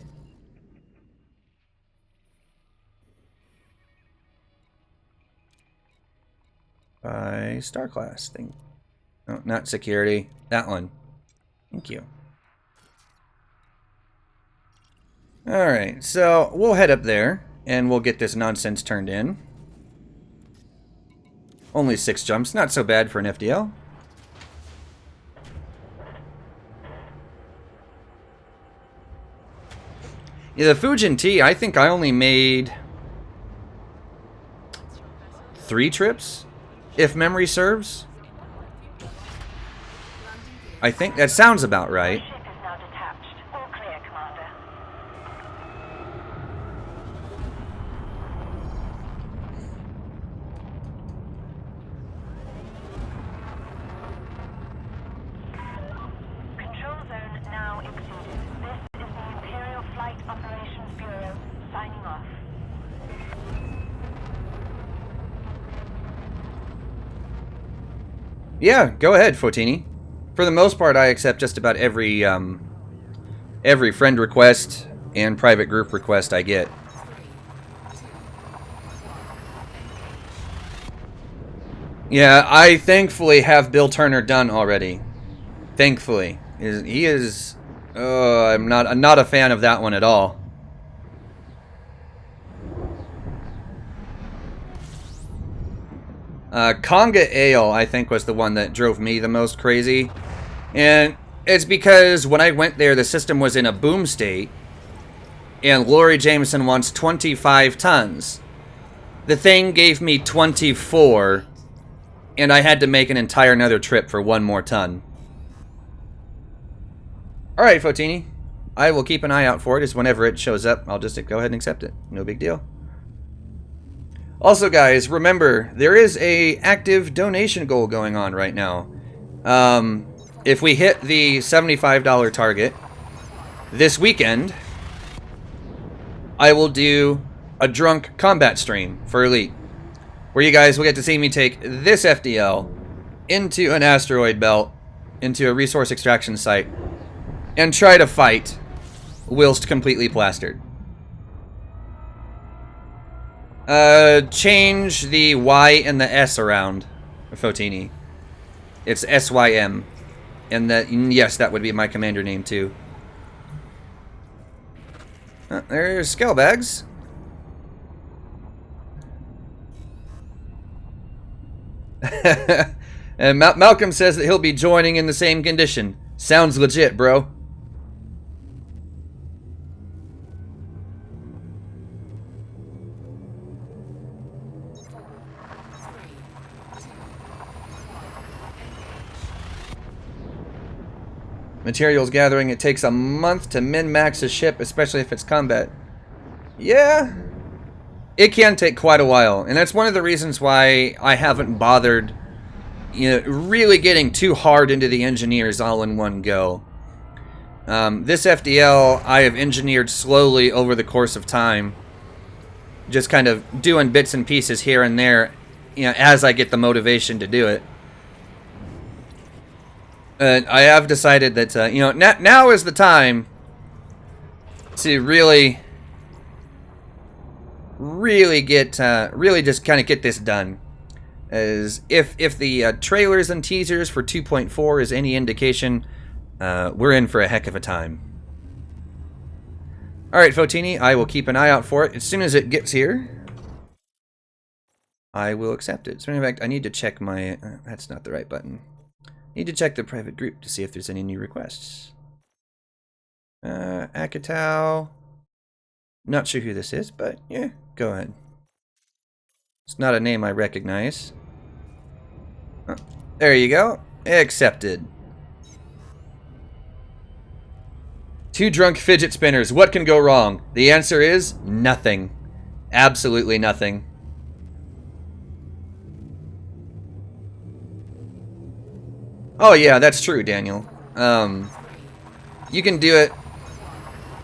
By star class thing. No, not security. That one. Thank you. Alright, so we'll head up there, and we'll get this nonsense turned in. Only 6 jumps, not so bad for an FDL. Yeah, the Fujin T, I think I only made 3 trips, if memory serves. I think that sounds about right. Ship is now detached. All clear, Commander. Control zone now exceeded. This is the Imperial Flight Operations Bureau signing off. Yeah, go ahead, Fotini. For the most part, I accept just about every friend request and private group request I get. Yeah, I thankfully have Bill Turner done already. Thankfully, he is. I'm not a fan of that one at all. Conga Ale, I think, was the one that drove me the most crazy. And it's because when I went there, the system was in a boom state. And Lori Jameson wants 25 tons. The thing gave me 24. And I had to make an entire another trip for one more ton. Alright, Fotini. I will keep an eye out for it, as whenever it shows up, I'll just go ahead and accept it. No big deal. Also, guys, remember, there is a active donation goal going on right now. If we hit the $75 target this weekend, I will do a drunk combat stream for Elite, where you guys will get to see me take this FDL into an asteroid belt, into a resource extraction site, and try to fight whilst completely plastered. Change the Y and the S around, Fotini. It's SYM. And that, yes, that would be my commander name too. There's Scalebags. And Malcolm says that he'll be joining in the same condition. Sounds legit, bro. Materials gathering, it takes a month to min-max a ship, especially if it's combat. Yeah, it can take quite a while, and that's one of the reasons why I haven't bothered, really getting too hard into the engineers all in one go. This FDL I have engineered slowly over the course of time, just kind of doing bits and pieces here and there, as I get the motivation to do it. I have decided that, now is the time to really just kind of get this done. As if the trailers and teasers for 2.4 is any indication, we're in for a heck of a time. Alright, Fotini, I will keep an eye out for it. As soon as it gets here, I will accept it. So in fact, I need to check my... that's not the right button. Need to check the private group to see if there's any new requests. Akatau. Not sure who this is, but yeah, go ahead. It's not a name I recognize. Oh, there you go. Accepted. 2 drunk fidget spinners. What can go wrong? The answer is nothing. Absolutely nothing. Oh yeah, that's true, Daniel. You can do it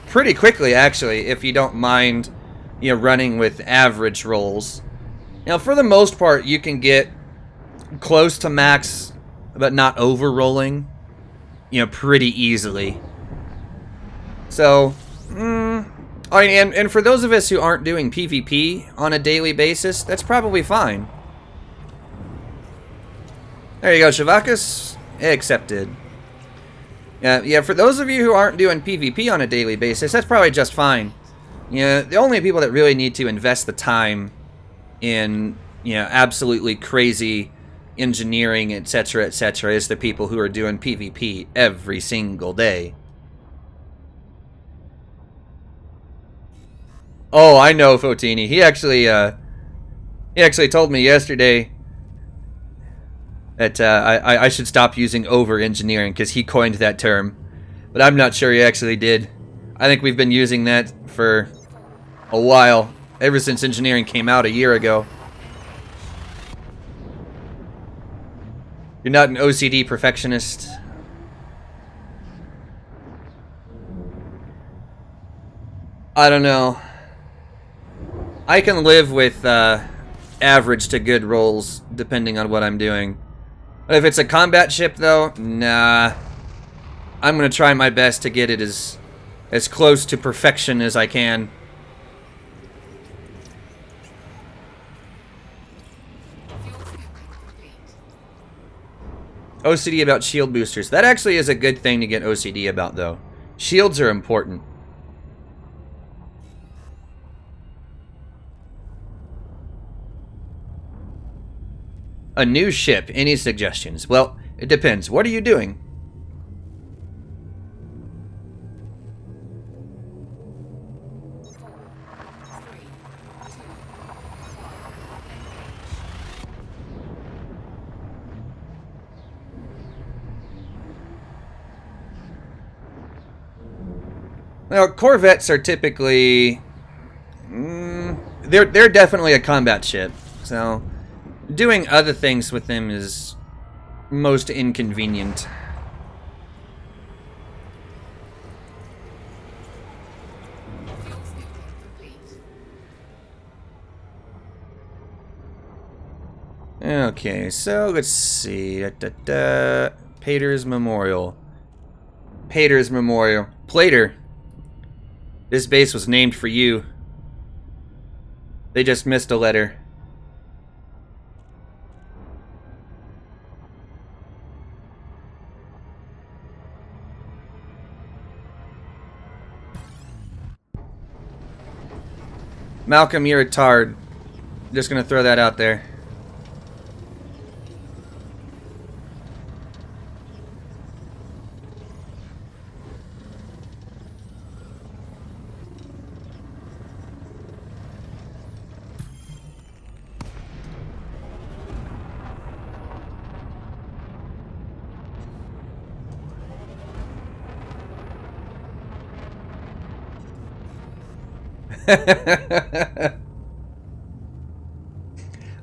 pretty quickly, actually, if you don't mind, running with average rolls. For the most part, you can get close to max, but not over-rolling, pretty easily. So, and for those of us who aren't doing PvP on a daily basis, that's probably fine. There you go, Shavakis. Accepted. Yeah, for those of you who aren't doing PvP on a daily basis, that's probably just fine. The only people that really need to invest the time in, absolutely crazy engineering, etc., etc., is the people who are doing PvP every single day. Oh, I know Fotini. He actually told me yesterday that I should stop using over-engineering, because he coined that term. But I'm not sure he actually did. I think we've been using that for a while, ever since engineering came out a year ago. You're not an OCD perfectionist. I don't know. I can live with average to good rolls, depending on what I'm doing. If it's a combat ship, though, nah. I'm going to try my best to get it as close to perfection as I can. OCD about shield boosters. That actually is a good thing to get OCD about, though. Shields are important. A new ship. Any suggestions? Well, it depends. What are you doing? Well, Corvettes are typically... they're definitely a combat ship. So, doing other things with them is most inconvenient. Okay, so let's see. Pater's Memorial. Pater's Memorial. Plater. This base was named for you. They just missed a letter. Malcolm, you're a tard. Just gonna throw that out there.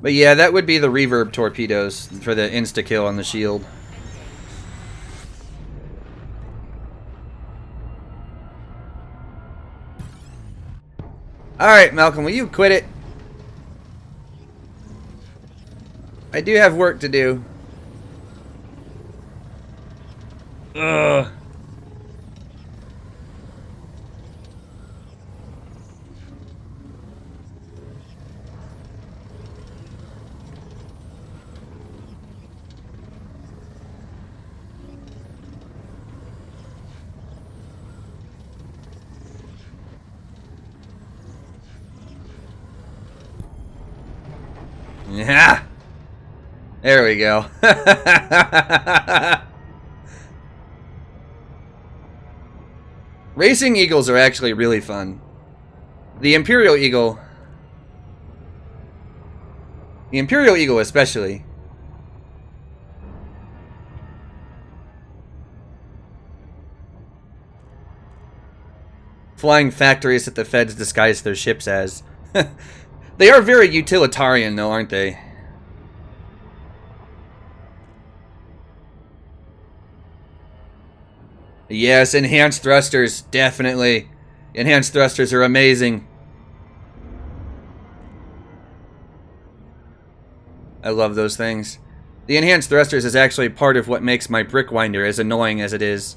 But yeah, that would be the reverb torpedoes for the insta-kill on the shield. Alright, Malcolm, will you quit it? I do have work to do. Ugh. Yeah. There we go. Racing Eagles are actually really fun. The Imperial Eagle especially. Flying factories that the feds disguise their ships as. They are very utilitarian though, aren't they? Yes, enhanced thrusters, definitely. Enhanced thrusters are amazing. I love those things. The enhanced thrusters is actually part of what makes my Brickwinder as annoying as it is.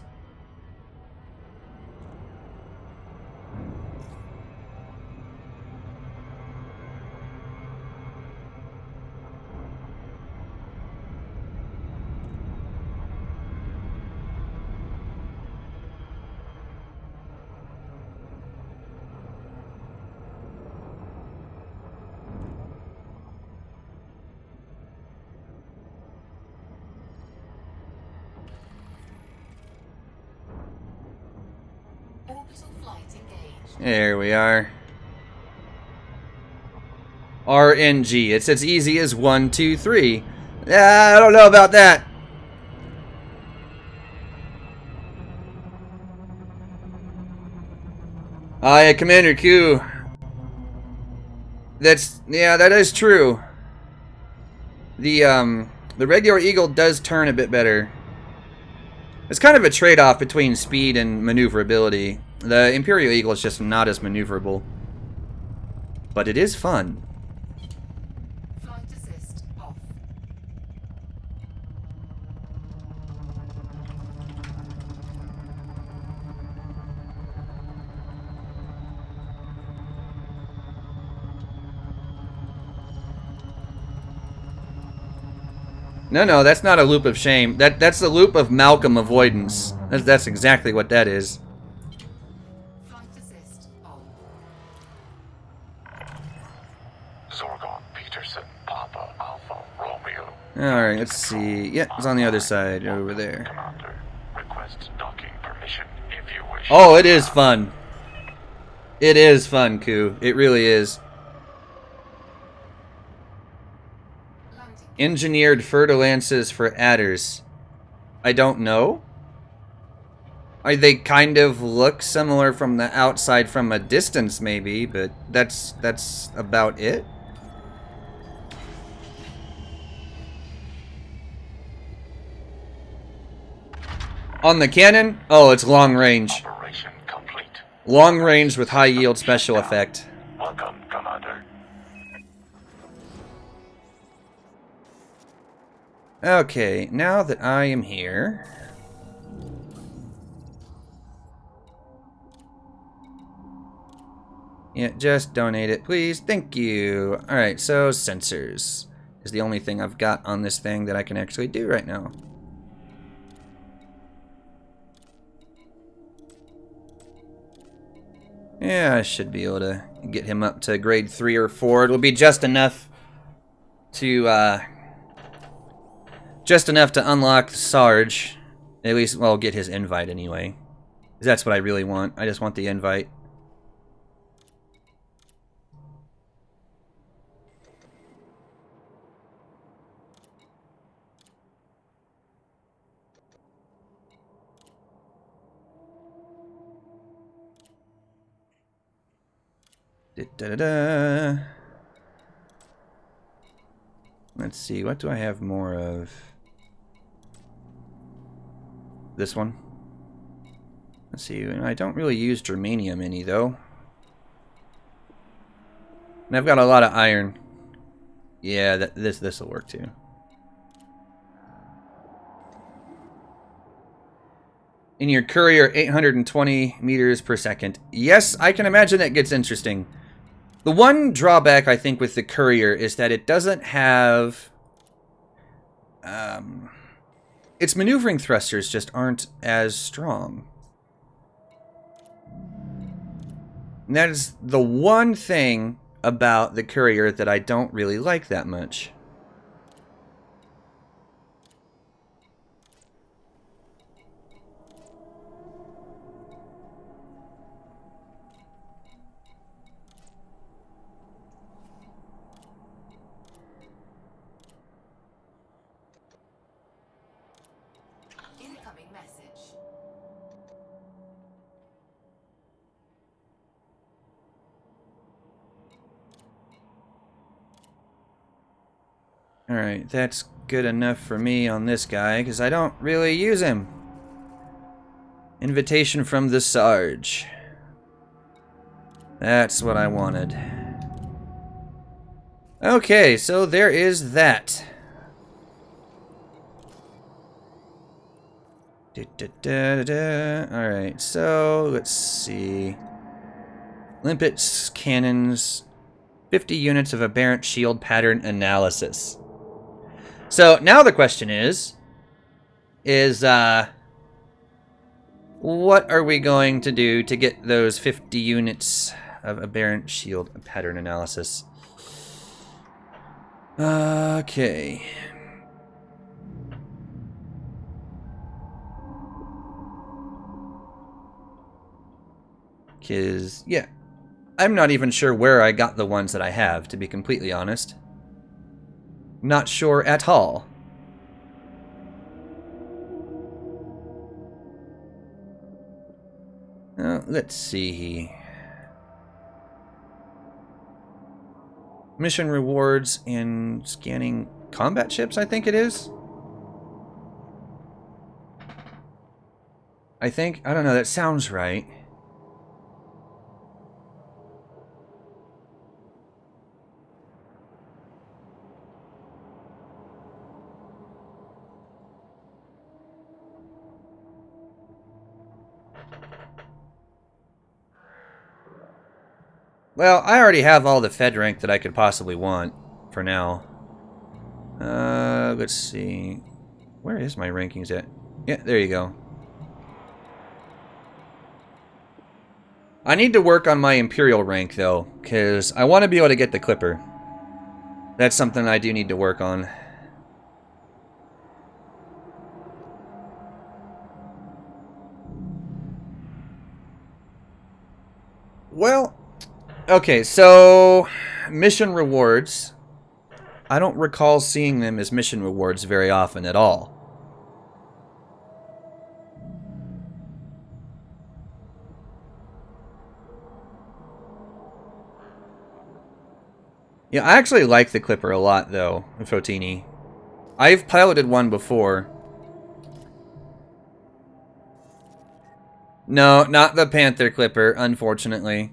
There we are. RNG. It's as easy as 1, 2, 3. I don't know about that. Yeah, Commander Q. That is true. The regular Eagle does turn a bit better. It's kind of a trade-off between speed and maneuverability. The Imperial Eagle is just not as maneuverable. But it is fun. Flight assist off. No, that's not a loop of shame. That's a loop of Malcolm avoidance. That's exactly what that is. Flight assist on. Zorgon Peterson, Papa Alpha Alpha Romeo. Alright, let's see. Yeah, it's on the other side, over there. Commander, request docking permission if you wish. Oh, it is fun. It is fun, Koo. It really is. Landing. Engineered fertilances for adders. I don't know. They kind of look similar from the outside from a distance, maybe, but that's about it. On the cannon, oh, it's long range. Operation complete. Long range with high yield special effect. Welcome, Commander. Okay, now that I am here... Yeah, just donate it, please. Thank you. Alright, so sensors is the only thing I've got on this thing that I can actually do right now. Yeah, I should be able to get him up to grade 3 or 4. It'll be just enough to unlock the Sarge. At least, well, get his invite anyway. 'Cause that's what I really want. I just want the invite. Da-da-da-da. Let's see, what do I have more of? This one. Let's see, I don't really use germanium any though. And I've got a lot of iron. Yeah, this will work too. In your courier, 820 meters per second. Yes, I can imagine that gets interesting. The one drawback, I think, with the courier is that it doesn't have... its maneuvering thrusters just aren't as strong. And that is the one thing about the courier that I don't really like that much. Incoming message. Alright, that's good enough for me on this guy, because I don't really use him. Invitation from the Sarge. That's what I wanted. Okay, so there is that. Alright, so let's see. Limpet's cannons. 50 units of aberrant shield pattern analysis. So now the question is what are we going to do to get those 50 units of aberrant shield pattern analysis? Okay. Because, yeah, I'm not even sure where I got the ones that I have, to be completely honest. Not sure at all. Let's see. Mission rewards and scanning combat ships, I think it is. I don't know, that sounds right. Well, I already have all the Fed rank that I could possibly want for now. Let's see. Where is my rankings at? Yeah, there you go. I need to work on my Imperial rank, though, because I want to be able to get the Clipper. That's something I do need to work on. Well, okay, so mission rewards. I don't recall seeing them as mission rewards very often at all. Yeah, I actually like the Clipper a lot, though, Fotini. I've piloted one before. No, not the Panther Clipper, unfortunately.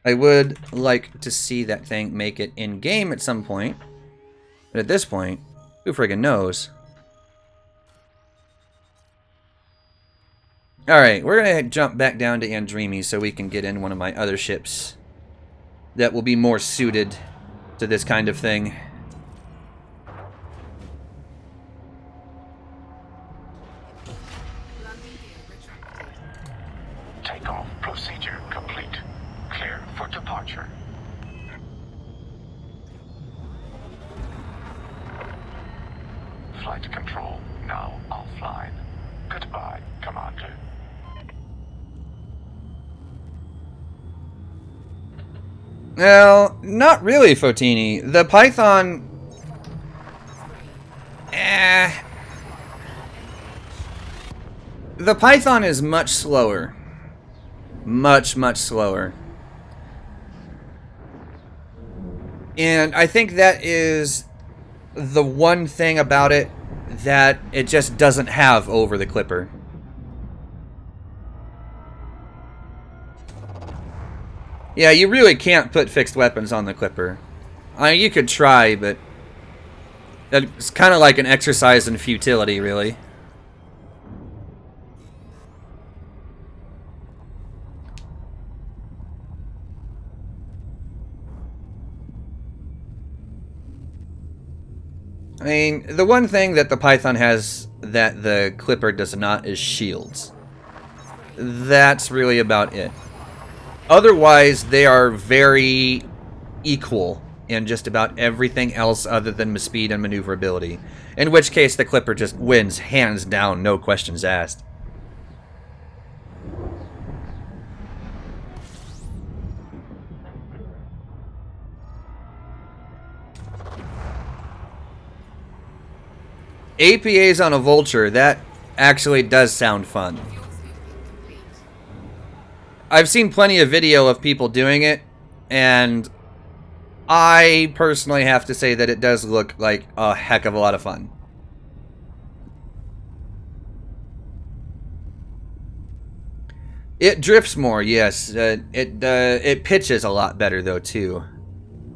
I would like to see that thing make it in-game at some point. But at this point, who friggin' knows? Alright, we're gonna jump back down to Andremi so we can get in one of my other ships that will be more suited to this kind of thing. Takeoff procedure complete. Clear for departure. Flight control now offline. Goodbye, Commander. Well, not really, Fotini. The Python... The Python is much slower. Much, much slower. And I think that is the one thing about it that it just doesn't have over the Clipper. Yeah, you really can't put fixed weapons on the Clipper. I mean, you could try, but it's kind of like an exercise in futility, really. I mean, the one thing that the Python has that the Clipper does not is shields. That's really about it. Otherwise, they are very equal in just about everything else other than speed and maneuverability. In which case, the Clipper just wins, hands down, no questions asked. APAs on a Vulture, that actually does sound fun. I've seen plenty of video of people doing it, and I personally have to say that it does look like a heck of a lot of fun. It drifts more, yes. It pitches a lot better, though, too.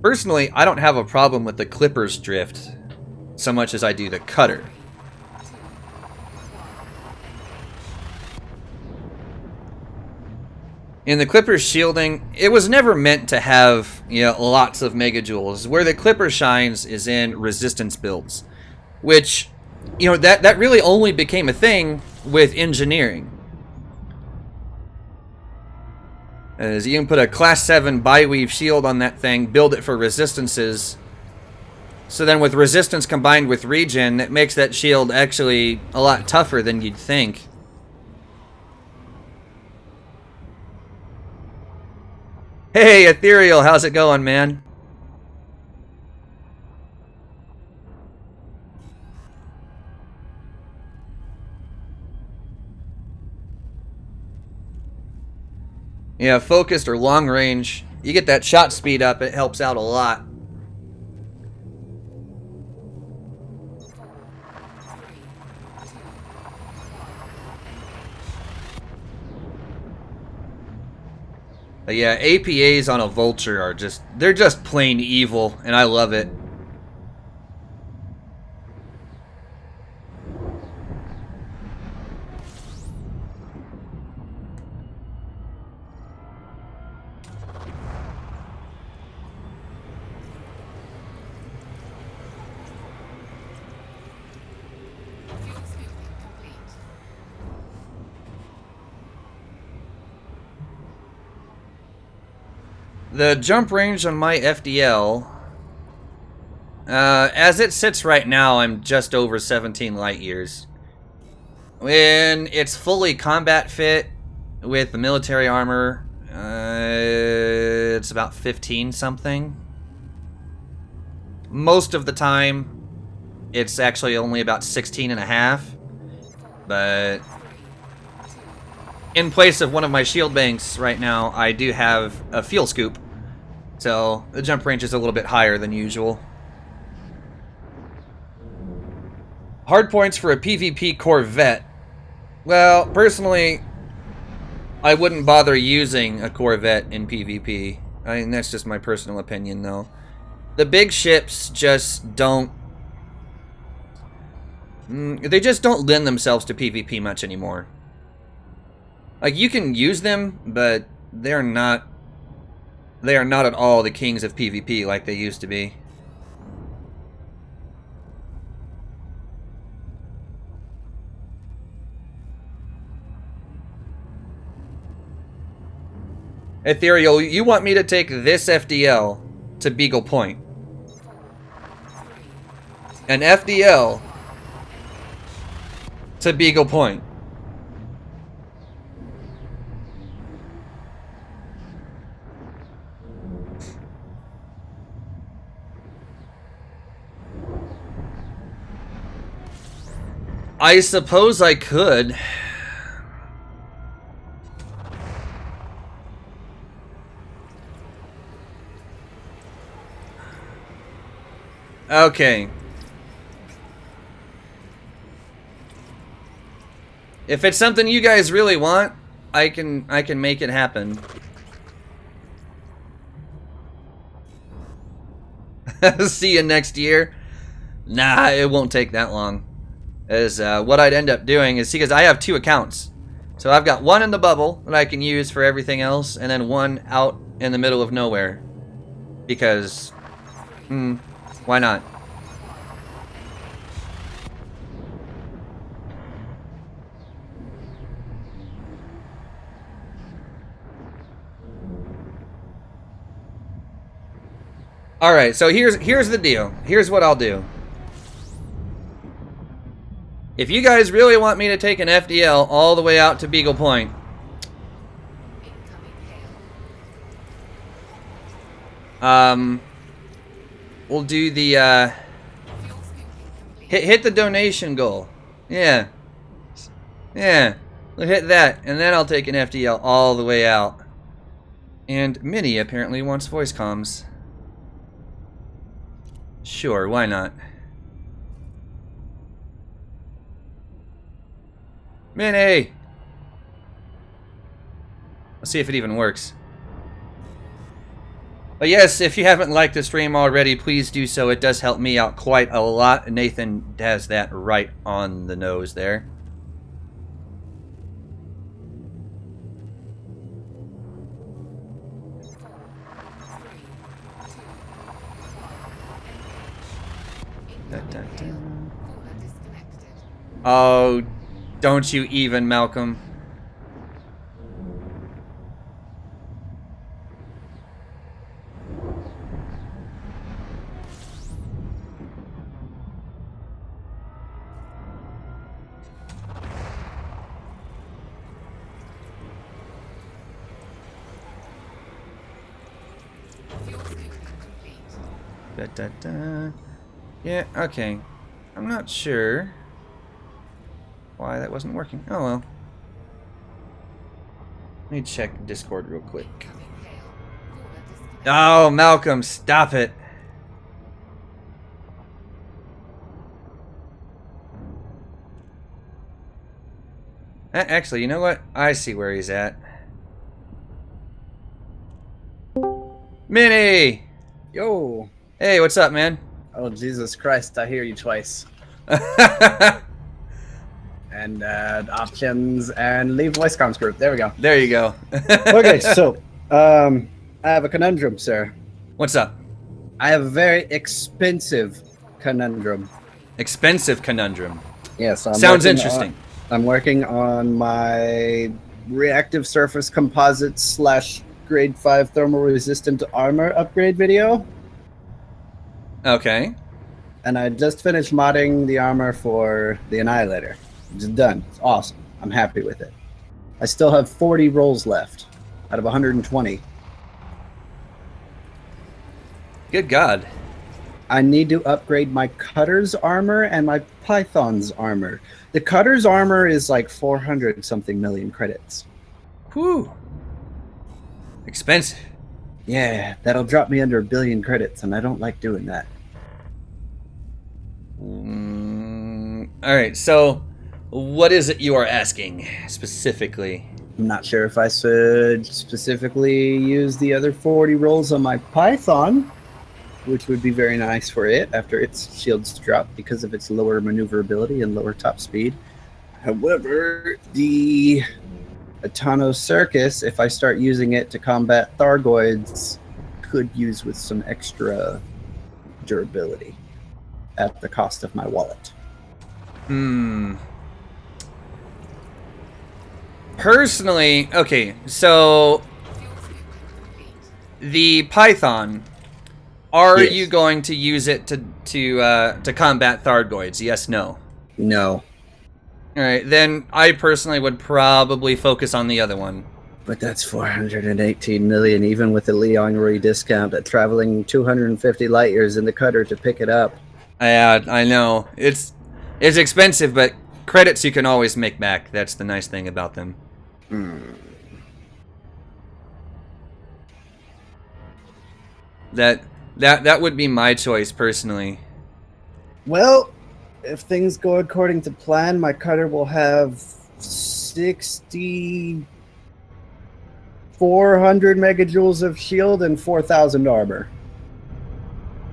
Personally, I don't have a problem with the Clipper's drift so much as I do the Cutter. In the Clipper's shielding, it was never meant to have, you know, lots of megajoules. Where the Clipper shines is in resistance builds, which, you know, that really only became a thing with engineering. As you can put a Class 7 bi-weave shield on that thing, build it for resistances. So then with resistance combined with regen, it makes that shield actually a lot tougher than you'd think. Hey, Ethereal, how's it going, man? Yeah, focused or long range, you get that shot speed up, it helps out a lot. But yeah, APAs on a Vulture are they're just plain evil, and I love it. The jump range on my FDL As it sits right now, I'm just over 17 light years. When it's fully combat fit with the military armor, it's about 15 something. Most of the time, it's actually only about 16 and a half. But in place of one of my shield banks right now, I do have a fuel scoop. So the jump range is a little bit higher than usual. Hard points for a PvP Corvette. Well, personally, I wouldn't bother using a Corvette in PvP. I mean, that's just my personal opinion, though. The big ships just don't... they just don't lend themselves to PvP much anymore. Like, you can use them, but they are not at all the kings of PvP like they used to be. Ethereal, you want me to take this FDL to Beagle Point. An FDL to Beagle Point. I suppose I could. Okay. If it's something you guys really want, I can make it happen. See you next year. Nah, it won't take that long. As what I'd end up doing is, because I have 2 accounts. So I've got one in the bubble that I can use for everything else, and then one out in the middle of nowhere. Because, why not? Alright, so here's the deal. Here's what I'll do. If you guys really want me to take an FDL all the way out to Beagle Point, we'll do the, hit the donation goal. Yeah. Yeah. We'll hit that, and then I'll take an FDL all the way out. And Minnie apparently wants voice comms. Sure, why not? Minnie! Let's see if it even works. But yes, if you haven't liked the stream already, please do so. It does help me out quite a lot. Nathan has that right on the nose there. Oh, don't you even, Malcolm. Yeah, okay. I'm not sure why that wasn't working. Oh well. Let me check Discord real quick. Oh, Malcolm, stop it. Actually, you know what? I see where he's at. Minnie! Yo! Hey, what's up, man? Oh, Jesus Christ, I hear you twice. And options and leave voice comms group. There we go. There you go. Okay, so I have a conundrum, sir. What's up? I have a very expensive conundrum. Expensive conundrum. Yes, Sounds interesting. I'm working on my reactive surface composite / grade 5 thermal resistant armor upgrade video. Okay. And I just finished modding the armor for the Annihilator. It's done. It's awesome. I'm happy with it. I still have 40 rolls left out of 120. Good God. I need to upgrade my Cutter's armor and my Python's armor. The Cutter's armor is like 400 something million credits. Whew. Expensive. Yeah, that'll drop me under 1 billion credits, and I don't like doing that. All right, so what is it you are asking specifically? I'm not sure if I should specifically use the other 40 rolls on my Python, which would be very nice for it after its shields drop because of its lower maneuverability and lower top speed. However, the Atano Circus, if I start using it to combat Thargoids, could use with some extra durability at the cost of my wallet. Personally, okay, so the Python, are Yes. you going to use it to combat Thargoids? Yes, no. No, All right, then I personally would probably focus on the other one. but that's 418 million, even with the Leon Rui discount at traveling 250 light years in the Cutter to pick it up. I know it's expensive, but credits you can always make back. That's the nice thing about them. That would be my choice personally. Well, if things go according to plan, my Cutter will have 6,400 megajoules of shield and 4,000 armor.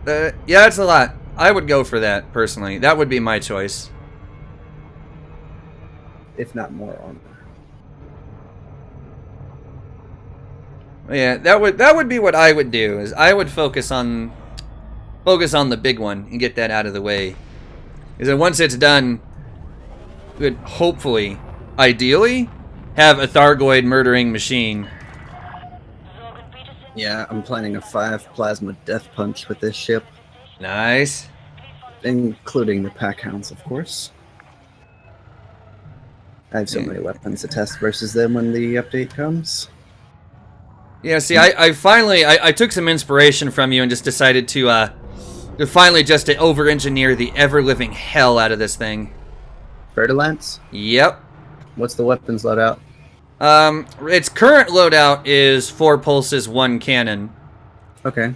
Yeah, that's a lot. I would go for that personally. That would be my choice. If not more armor. Yeah, that would be what I would do. Is I would focus on the big one and get that out of the way. Because then once it's done, we would hopefully, ideally, have a Thargoid murdering machine. Yeah, I'm planning a 5 plasma death punch with this ship, Nice. including the pack hounds, of course. I have so many weapons to test versus them when the update comes. Yeah, see, I finally took some inspiration from you and just decided to finally just to over-engineer the ever-living hell out of this thing. Fertilance? Yep. What's the weapons loadout? Its current loadout is 4 pulses, 1 cannon. Okay.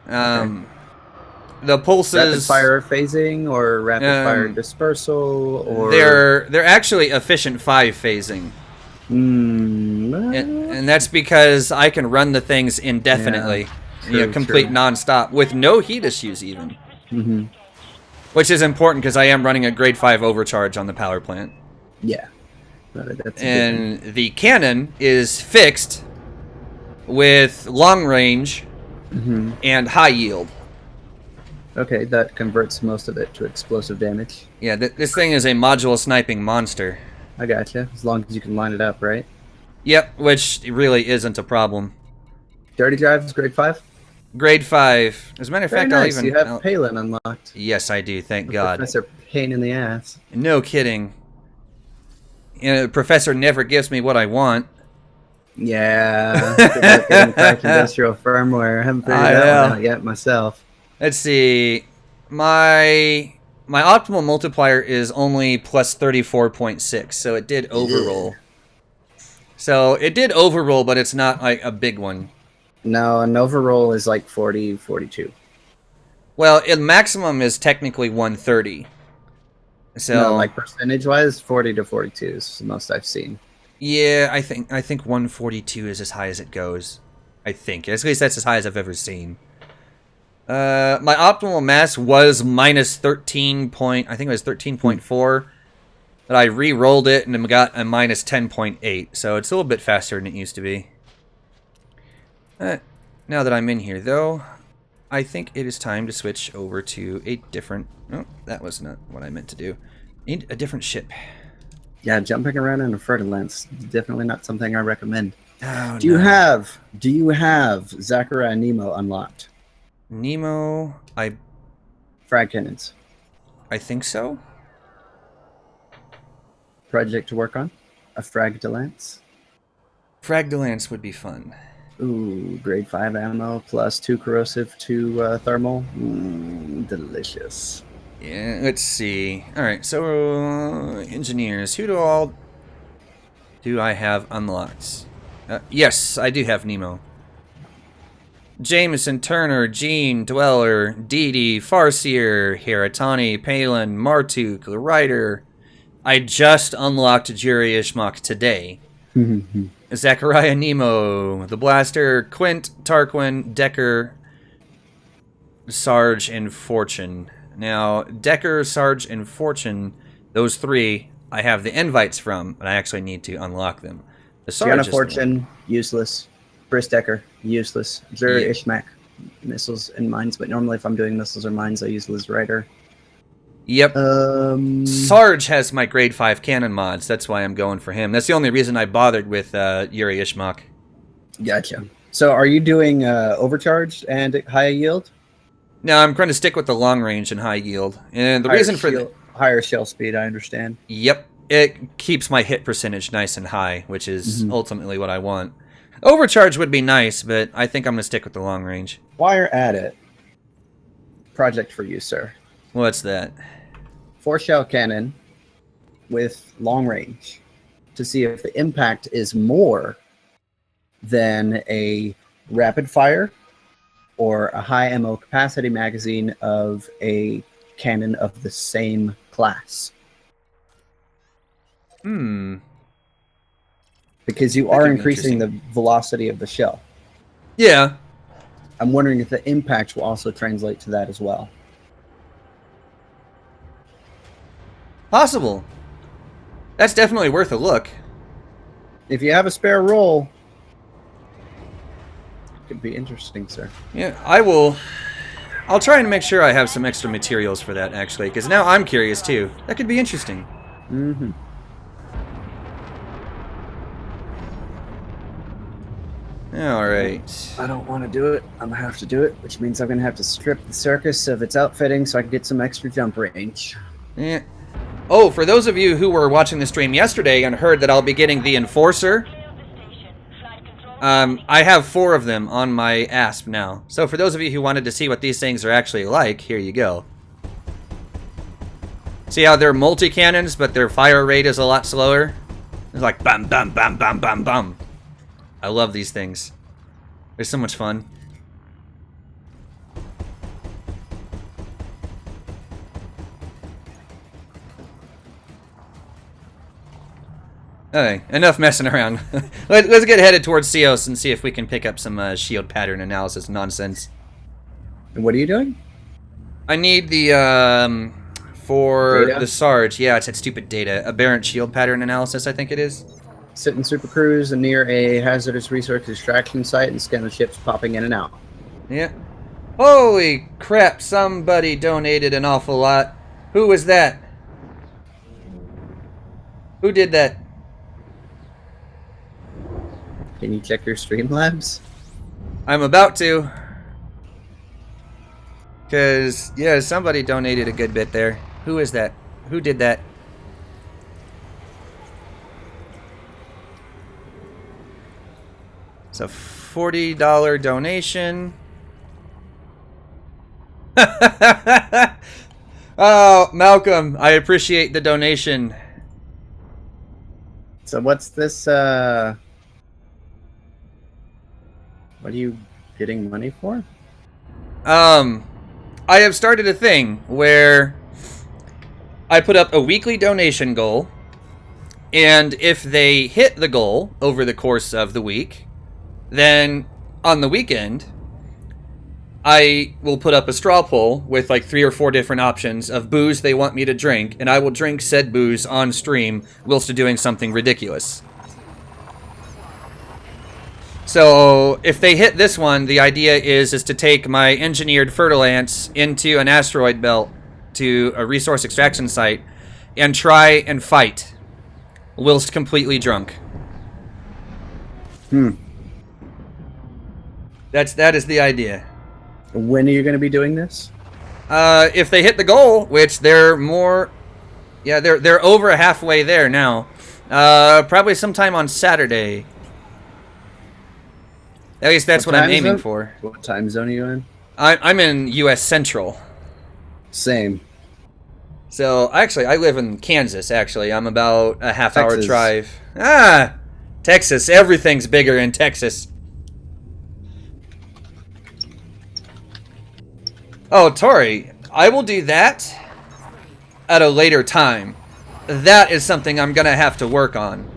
The pulses... Rapid fire phasing or rapid fire dispersal or... They're actually efficient 5 phasing. And that's because I can run the things indefinitely. Yeah, true, complete true. non-stop with no heat issues even. Mm-hmm. Which is important because I am running a grade 5 overcharge on the power plant. Yeah. That's a good one. And the cannon is fixed with long range and high yield. Okay, that converts most of it to explosive damage. Yeah, this thing is a module sniping monster. I gotcha. As long as you can line it up, right? Yep, which really isn't a problem. Dirty drives, grade 5? Grade 5. As a matter of Very fact, nice. I'll You even... have Palin unlocked. Yes, I do, thank God. Professor Pain in the ass. No kidding. You know, the professor never gives me what I want. Yeah. Good luck getting cracked industrial firmware. I haven't figured that one out yet myself. Let's see. My optimal multiplier is only plus 34.6, so it did overroll. So it did overroll, but it's not like a big one. No, an overroll is like 40, 42. Well, maximum is technically 130. So No, like percentage-wise, 40 to 42 is the most I've seen. yeah, I think 142 is as high as it goes. I think at least that's as high as I've ever seen. My optimal mass was minus 13 point. I think it was 13.4. But I re-rolled it and got a minus 10.8. So it's a little bit faster than it used to be. Now that I'm in here, though, I think it is time to switch over to a different... Oh, that was not what I meant to do. Need a different ship. Yeah, jumping around in a Fertilance is definitely not something I recommend. Oh, Do you have Zachariah Nemo unlocked? Nemo, I Frag cannons. I think so. Project to work on. A frag to lance. Fragdolance would be fun. Ooh, grade 5 ammo plus 2 corrosive, 2 thermal. Delicious. Yeah, let's see. Alright, so engineers. Who do all do I have unlocked? Yes, I do have Nemo. Jameson, Turner, Jean, Dweller, Dee, Farseer, Heratani, Palin, Martuk, the Writer. I just unlocked Jiri Ishmak today. Zachariah Nemo, the Blaster, Quint, Tarquin, Decker, Sarge, and Fortune. Now, Decker, Sarge, and Fortune, those three, I have the invites from, but I actually need to unlock them. The Sarge Gianna is the Fortune, useless. Briss Decker, useless. Zura Yeah. Ishmak, missiles and mines, but normally if I'm doing missiles or mines, I use Liz Ryder. Yep. Sarge has my grade 5 cannon mods. That's why I'm going for him. That's the only reason I bothered with Yuri Ishmak. Gotcha. So are you doing overcharged and high yield? No, I'm going to stick with the long range and high yield. And the reason for higher shell speed, I understand. Yep. It keeps my hit percentage nice and high, which is ultimately what I want. Overcharge would be nice, but I think I'm going to stick with the long range. While you're at it, project for you, sir. What's that? 4 shell cannon with long range to see if the impact is more than a rapid fire or a high ammo capacity magazine of a cannon of the same class. Because you are increasing the velocity of the shell. Yeah. I'm wondering if the impact will also translate to that as well. Possible. That's definitely worth a look. If you have a spare roll, it could be interesting, sir. Yeah, I will. I'll try and make sure I have some extra materials for that, actually, because now I'm curious, too. That could be interesting. Mm-hmm. Alright. I don't want to do it. I'm going to have to do it, which means I'm going to have to strip the circus of its outfitting so I can get some extra jump range. Yeah. Oh, for those of you who were watching the stream yesterday and heard that I'll be getting the Enforcer, I have 4 of them on my ASP now. So for those of you who wanted to see what these things are actually like, here you go. See how they're multi-cannons, but their fire rate is a lot slower? It's like bam, bam, bam, bam, bam, bam. I love these things. They're so much fun. Okay, enough messing around. Let's get headed towards Cios and see if we can pick up some shield pattern analysis nonsense. And what are you doing? I need the, for Data? the Sarge. Yeah, it's that stupid data. Aberrant shield pattern analysis, I think it is. Sit in Super Cruise and near a hazardous resource extraction site and scan the ships popping in and out. Yeah. Holy crap, somebody donated an awful lot. Who was that? Who did that? Can you check your Streamlabs? I'm about to. Because, yeah, somebody donated a good bit there. Who is that? Who did that? It's a $40 donation. Oh, Malcolm, I appreciate the donation. So what's this, what are you getting money for? I have started a thing where I put up a weekly donation goal, and if they hit the goal over the course of the week, then on the weekend, I will put up a straw poll with like 3 or 4 different options of booze they want me to drink, and I will drink said booze on stream whilst doing something ridiculous. So if they hit this one, the idea is to take my engineered fertilance into an asteroid belt to a resource extraction site and try and fight whilst completely drunk. That is the idea. When are you going to be doing this? If they hit the goal, which they're more, yeah, they're over halfway there now. Probably sometime on Saturday. At least that's what I'm aiming for. What time zone are you in? I'm in U.S. Central. Same. So actually, I live in Kansas. Actually, I'm about a half-hour Texas. drive. Texas. Everything's bigger in Texas. Oh, Tori, I will do that at a later time. That is something I'm gonna have to work on.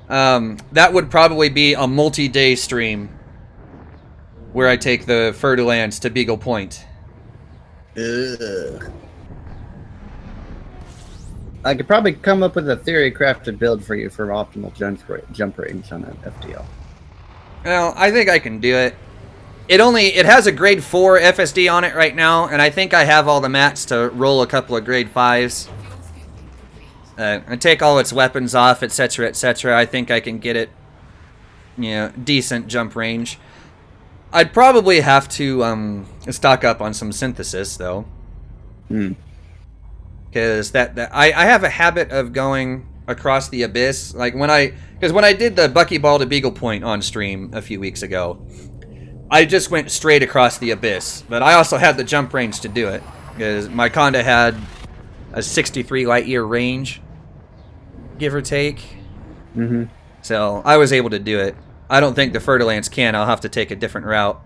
That would probably be a multi-day stream where I take the Fer-de-Lance to Beagle Point. Ugh. I could probably come up with a theory crafted build for you for optimal jump range on an FDL. Well, I think I can do it. It has a grade 4 FSD on it right now, and I think I have all the mats to roll a couple of grade 5s. And take all its weapons off, etc., etc. I think I can get it, decent jump range. I'd probably have to stock up on some synthesis, though. Because I have a habit of going across the abyss. Like when I did the Buckyball to Beagle Point on stream a few weeks ago, I just went straight across the abyss. But I also had the jump range to do it, because my Conda had a 63 light year range, give or take. So I was able to do it. I don't think the Fer-de-Lance can. I'll have to take a different route.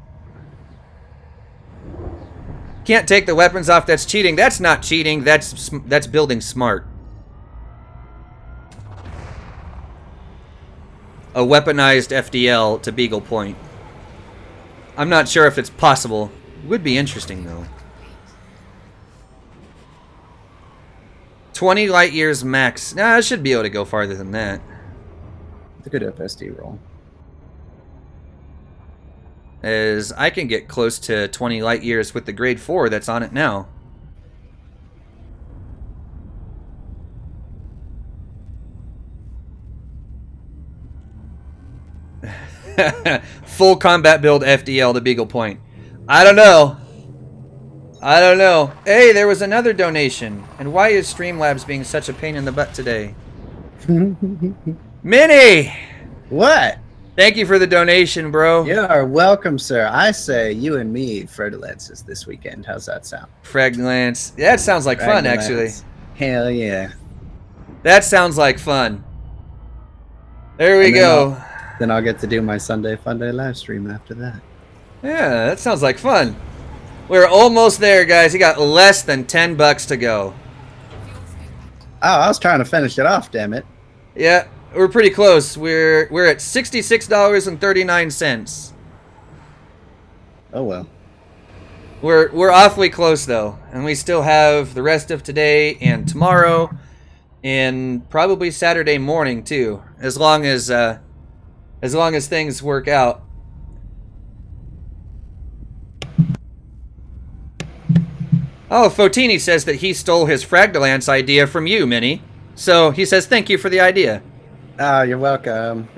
Can't take the weapons off. That's cheating. That's not cheating. That's building smart. A weaponized FDL to Beagle Point. I'm not sure if it's possible. Would be interesting though. 20 light years max. Nah, I should be able to go farther than that. It's a good FSD roll. As I can get close to 20 light years with the grade 4 that's on it now. Full combat build FDL to Beagle Point. I don't know. Hey, there was another donation. And why is Streamlabs being such a pain in the butt today? Minnie! What? Thank you for the donation, bro. You are welcome, sir. I say you and me, Fer-de-Lances this weekend. How's that sound? Frag-de-Lance. Yeah, that sounds like fun, actually. Hell yeah. That sounds like fun. There we go. Then I'll get to do my Sunday Funday live stream after that. Yeah, that sounds like fun. We're almost there, guys. You got less than $10 to go. Oh, I was trying to finish it off, damn it. Yeah, we're pretty close. We're at $66.39. Oh well. We're awfully close though, and we still have the rest of today and tomorrow, and probably Saturday morning too, as long as things work out. Oh, Fotini says that he stole his Frag-de-Lance idea from you, Minnie. So he says thank you for the idea. Oh, you're welcome.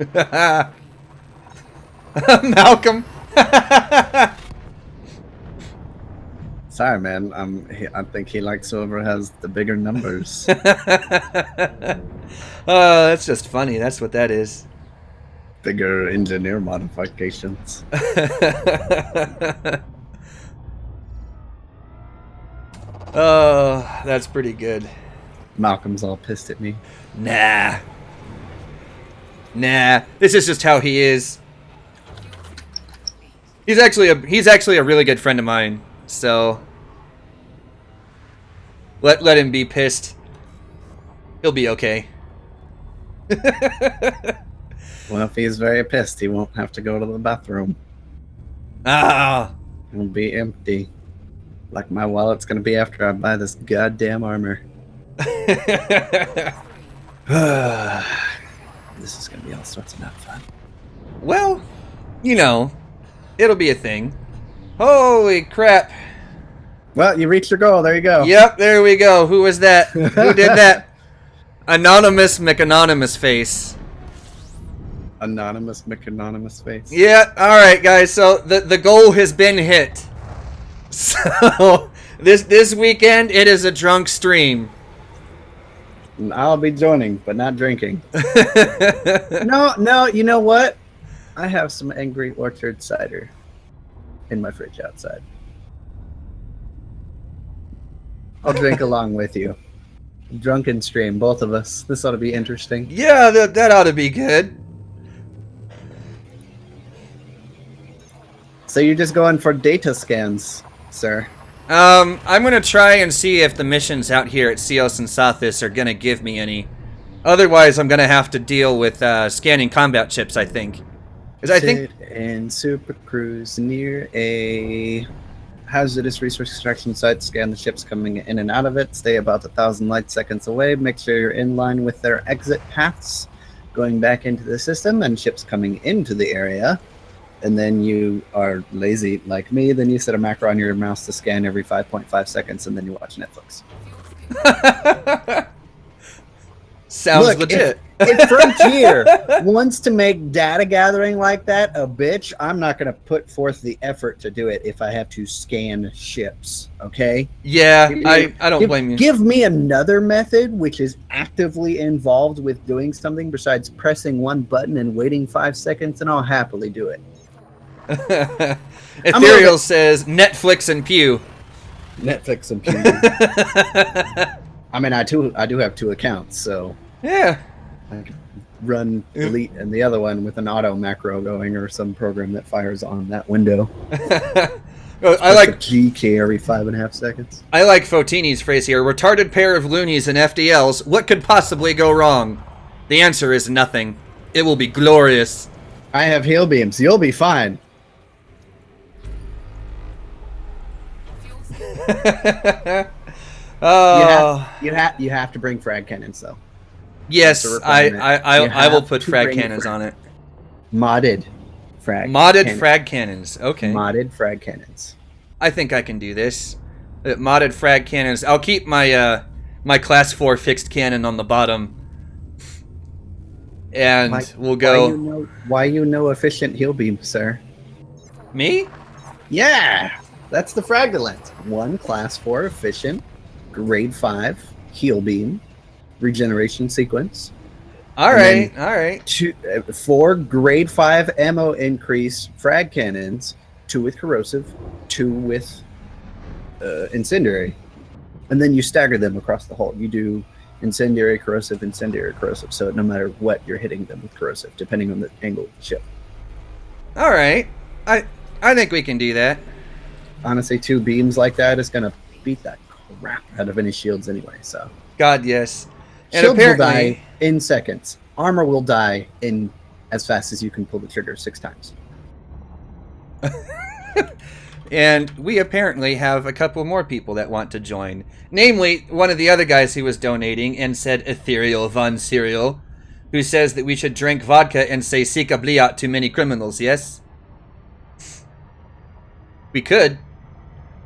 Malcolm. Sorry, man. I think he likes whoever has the bigger numbers. That's just funny. That's what that is. Bigger engineer modifications. Oh, that's pretty good. Malcolm's all pissed at me. Nah. This is just how he is. He's actually a really good friend of mine. So let him be pissed. He'll be okay. Well, if he's very pissed, he won't have to go to the bathroom. Ah. It'll be empty. Like my wallet's gonna be after I buy this goddamn armor. This is gonna be all sorts of not fun. Well, it'll be a thing. Holy crap. Well, you reached your goal. There you go. Yep, there we go. Who was that? Who did that? Anonymous McAnonymous face. Anonymous McAnonymous face. Yeah, alright guys, so the goal has been hit. So this weekend it is a drunk stream. I'll be joining, but not drinking. No, you know what? I have some Angry Orchard cider in my fridge outside. I'll drink along with you. Drunken stream, both of us. This ought to be interesting. Yeah, that ought to be good. So you're just going for data scans, sir? I'm gonna try and see if the missions out here at Cios and Sothis are gonna give me any. Otherwise, I'm gonna have to deal with scanning combat chips, I think. Sit and super cruise near a hazardous resource extraction site. Scan the ships coming in and out of it. Stay about 1,000 light seconds away. Make sure you're in line with their exit paths going back into the system and ships coming into the area. And then you are lazy like me. Then you set a macro on your mouse to scan every 5.5 seconds, and then you watch Netflix. Sounds Look, legit. If Frontier wants to make data gathering like that a bitch, I'm not going to put forth the effort to do it if I have to scan ships, okay? Yeah, I don't blame you. Give me another method which is actively involved with doing something besides pressing one button and waiting 5 seconds, and I'll happily do it. Ethereal says Netflix and Pew. Netflix and Pew. I mean, I do have 2 accounts, so Yeah. I can run delete and the other one with an auto macro going or some program that fires on that window. I like GK every 5.5 seconds. I like Fotini's phrase here. Retarded pair of loonies and FDLs. What could possibly go wrong? The answer is nothing. It will be glorious. I have heal beams. You'll be fine. You have to bring frag cannons though. Yes, I will put to frag bring cannons on it. Modded frag. Modded cannons. frag cannons. Okay. Modded frag cannons. I think I can do this. Modded frag cannons. I'll keep my my class 4 fixed cannon on the bottom. And we'll go. Why you know efficient heal beam, sir? Me? Yeah, that's the fraudulent. 1 class 4 efficient, grade 5 heal beam, regeneration sequence. All right. 4 grade 5 ammo increase frag cannons, 2 with corrosive, 2 with incendiary, and then you stagger them across the hull. You do incendiary, corrosive, so no matter what, you're hitting them with corrosive, depending on the angle of the ship. All right. I think we can do that. Honestly, 2 beams like that is going to beat that crap out of any shields anyway, so. God, yes. And Shields will apparently, die in seconds. Armor will die in as fast as you can pull the trigger 6 times. and we apparently have a couple more people that want to join. Namely, one of the other guys who was donating and said Ethereal Von Serial, who says that we should drink vodka and say Sika Bliat to many criminals, yes? We could.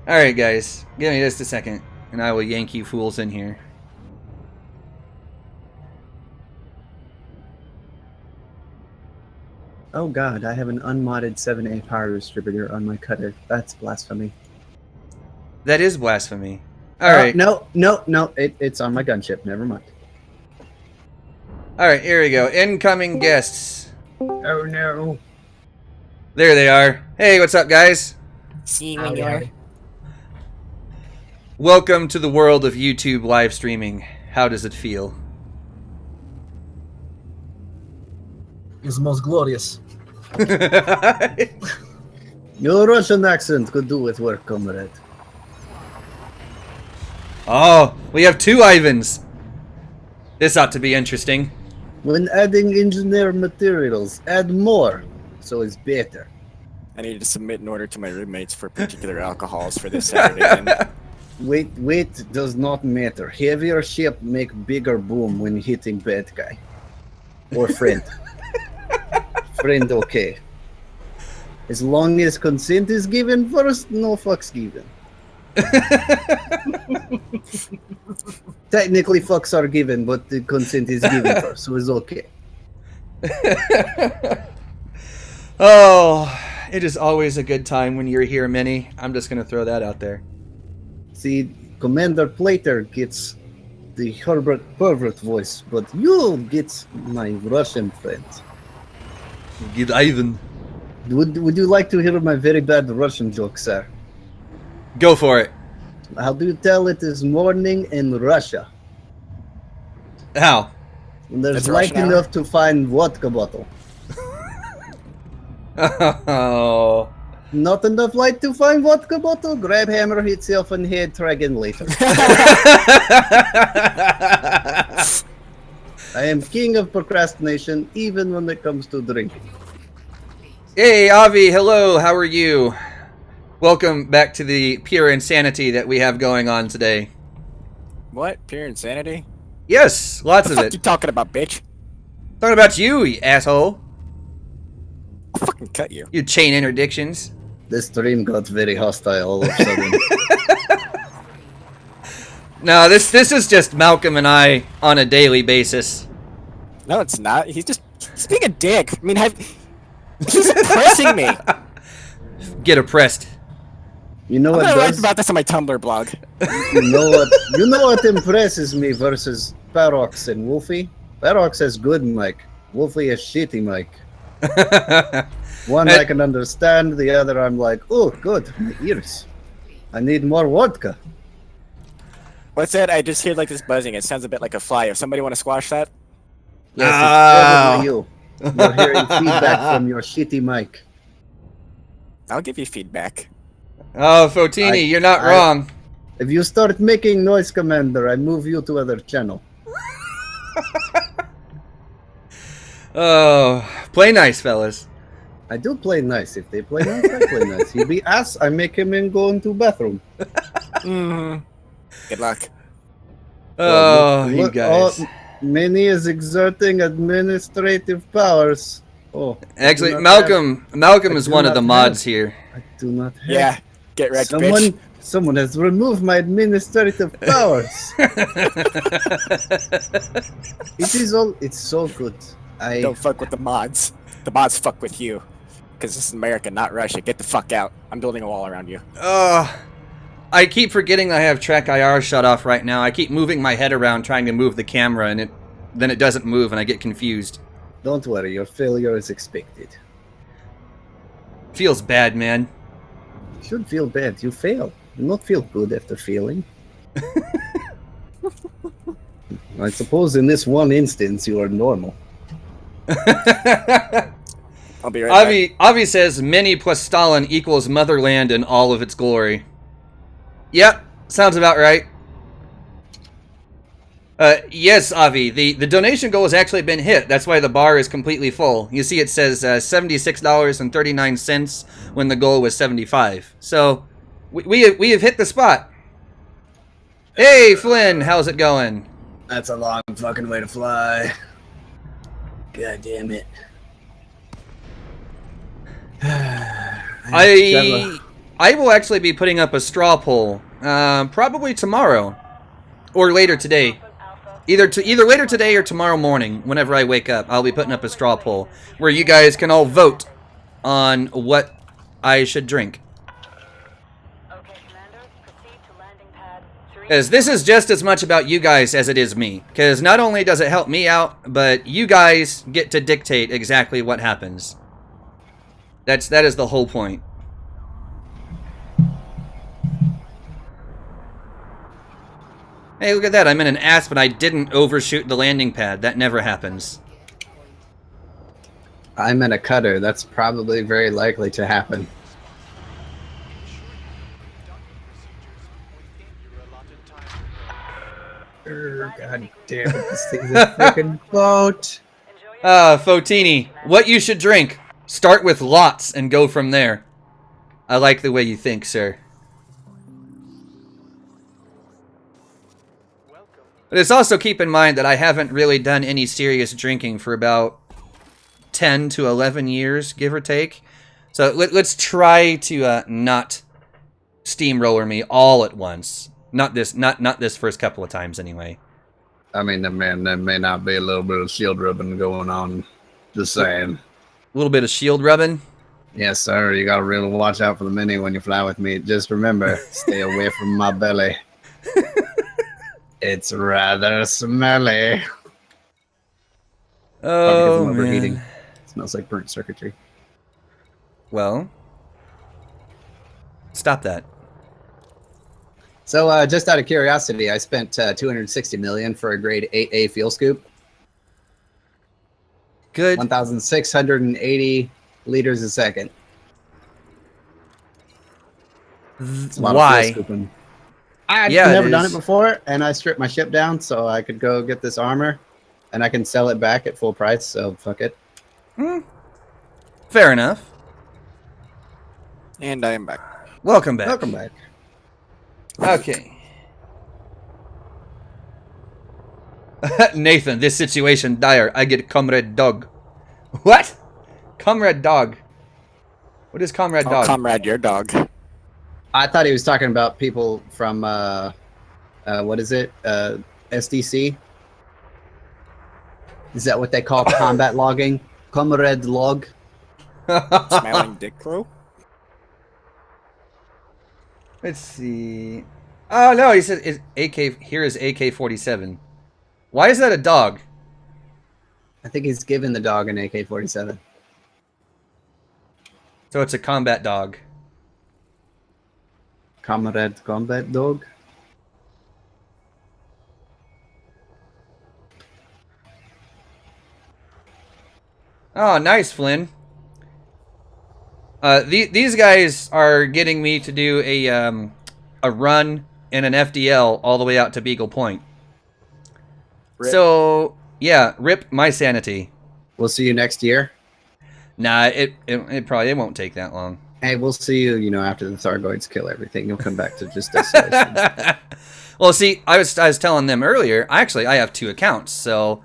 Alright, guys. Give me just a second, and I will yank you fools in here. Oh god, I have an unmodded 7A power distributor on my cutter. That's blasphemy. That is blasphemy. Alright. No, it's on my gunship. Never mind. Alright, here we go. Incoming guests. Oh no. There they are. Hey, what's up, guys? See you when you are. Welcome to the world of YouTube live streaming. How does it feel? It's the most glorious. Your Russian accent could do with work, comrade. Oh, we have 2 Ivans. This ought to be interesting. When adding engineer materials, add more, so it's better. I need to submit an order to my roommates for particular alcohols for this Saturday. Weight does not matter. Heavier ship make bigger boom when hitting bad guy. Or friend. Friend okay. As long as consent is given first, no fucks given. Technically fucks are given, but the consent is given first, so it's okay. Oh, It is always a good time when you're here, Minnie. I'm just going to throw that out there. See, Commander Plater gets the Herbert Pervert voice, but you get my Russian friend. Good Ivan. Would you like to hear my very bad Russian joke, sir? Go for it. How do you tell it is morning in Russia? How? When there's It's light Russian hour? enough to find vodka bottle. Oh. Not enough light to find vodka bottle? Grab hammer, hit yourself in head, try again later. I am king of procrastination, even when it comes to drinking. Hey, Avi, hello, how are you? Welcome back to the pure insanity that we have going on today. What? Pure insanity? Yes, lots What of the fuck it. you talking about, bitch? Talking about you asshole. I'll fucking cut you. You chain interdictions. This stream got very hostile all of a sudden. No, this is just Malcolm and I on a daily basis. No, it's not. He's being a dick. I mean, he's oppressing me. Get oppressed. You know I'm what gonna write does? about this on my Tumblr blog. You know what impresses me versus Parox and Wolfie? Parox has good mic. Wolfie has shitty mic. One I can understand, the other I'm like, oh, good, my ears. I need more vodka. What's that? I just hear like this buzzing. It sounds a bit like a fly. If somebody want to squash that, Yes, Ah. it's probably you. You're hearing feedback from your shitty mic. I'll give you feedback. Oh, Fotini, you're not wrong. If you start making noise, Commander, I move you to other channel. Oh, play nice, fellas. I do play nice. If they play nice, I play nice. He be ass, I make him in go into bathroom. Good luck. Oh, you guys. Minnie is exerting administrative powers. Oh, I do Actually, not Malcolm I is do one of not the mods here. I do not have. Yeah, get wrecked, bitch. Someone has removed my administrative powers. It's so good. Don't fuck with the mods. The mods fuck with you. Because this is America, not Russia. Get the fuck out. I'm building a wall around you. I keep forgetting I have track IR shut off right now. I keep moving my head around trying to move the camera, and then it doesn't move, and I get confused. Don't worry, your failure is expected. Feels bad, man. You should feel bad. You fail. You not feel good after failing. I suppose in this one instance you are normal. I'll be right back. Avi says Mini plus Stalin equals motherland in all of its glory. Yep, sounds about right. Yes, Avi, the donation goal has actually been hit. That's why the bar is completely full. You see it says $76.39 when the goal was 75. So we have hit the spot. Hey, Flynn, how's it going? That's a long fucking way to fly. God damn it. I will actually be putting up a straw poll, probably tomorrow or later today. Either later today or tomorrow morning, whenever I wake up, I'll be putting up a straw poll where you guys can all vote on what I should drink. Okay, Commander, proceed to landing pad 3. Because this is just as much about you guys as it is me. Because not only does it help me out, but you guys get to dictate exactly what happens. That is the whole point. Hey, look at that. I'm in an ass, but I didn't overshoot the landing pad. That never happens. I'm in a cutter. That's probably very likely to happen. God damn it, this thing's a freaking boat. Fotini, what you should drink. Start with lots and go from there. I like the way you think, sir. But it's also keep in mind that I haven't really done any serious drinking for about 10 to 11 years, give or take. So let's try to not steamroller me all at once. Not this first couple of times, anyway. I mean, there may not be a little bit of shield rubbing going on. Just saying. A little bit of shield rubbing. Yes, sir. You gotta really watch out for the mini when you fly with me. Just remember, stay away from my belly. It's rather smelly. Probably because Oh I'm overheating. man. It smells like burnt circuitry. Well, stop that. So, just out of curiosity, I spent 260 million for a grade 8A fuel scoop. Good. 1,680 liters a second. It's a lot of Why? fuel scooping. I'd Yeah, it never done it is. before, and I stripped my ship down so I could go get this armor, and I can sell it back at full price. So fuck it. Fair enough. And I am back. Welcome back. Welcome back. Okay. Nathan, this situation dire. I get Comrade Dog. What? Comrade Dog. What is Comrade Oh, Dog? comrade, your dog. I thought he was talking about people from what is it? SDC. Is that what they call combat logging? Comrade log. Smiling dick crow? Let's see. Oh no, he said it's AK. Here is AK-47. Why is that a dog? I think he's given the dog an AK-47. So it's a combat dog. Comrade combat dog. Oh, nice, Flynn. These guys are getting me to do a run in an FDL all the way out to Beagle Point. Rip. So yeah, rip my sanity. We'll see you next year. Nah, it probably won't take that long. Hey, we'll see you. You know, after the Thargoids kill everything, you'll come back to just desolation. Well, see, I was telling them earlier. Actually, I have 2 accounts, so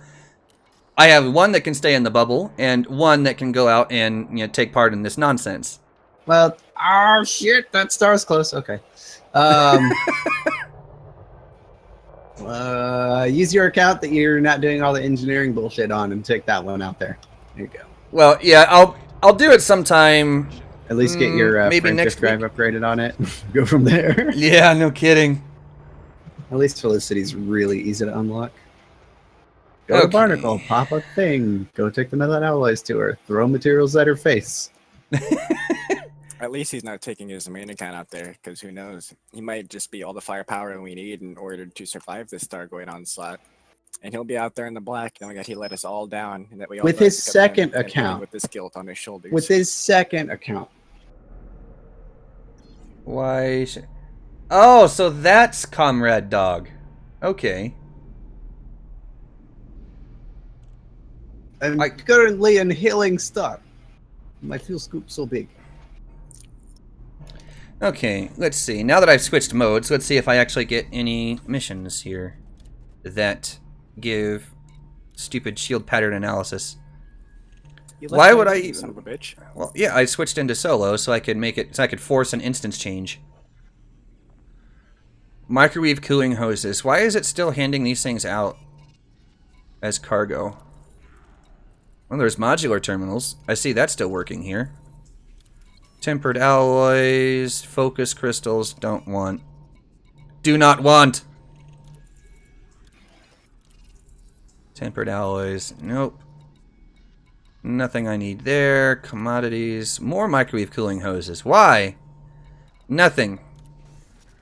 I have one that can stay in the bubble and one that can go out and take part in this nonsense. Well, oh shit, that star's close. Okay. Use your account that you're not doing all the engineering bullshit on and take that one out there. There you go. Well, yeah, I'll do it sometime. At least get your maybe frame next disk drive upgraded on it. Go from there. Yeah, no kidding. At least Felicity's really easy to unlock. Go Okay. to Barnacle, pop a thing, go take the Metal Alloys to her, throw materials at her face. At least he's not taking his main account out there, because who knows? He might just be all the firepower we need in order to survive this Stargoid onslaught. And he'll be out there in the black, knowing that he let us all down, and that we all With died his because of him, second and living account. with this guilt on his shoulders. With his second account. Why? Oh, so that's Comrade Dog. Okay. I'm I- currently in Healing Star. My fuel scoop's so big. Okay, let's see. Now that I've switched modes, let's see if I actually get any missions here that give stupid shield pattern analysis. You left Why me would in, I you even- son of a bitch? Well, yeah, I switched into solo so I could make it so I could force an instance change. Microwave cooling hoses. Why is it still handing these things out as cargo? Well, there's modular terminals. I see that's still working here. Tempered alloys, focus crystals, don't want. Do not want. Tempered alloys, nope. Nothing I need there. Commodities, more microwave cooling hoses. Why? Nothing.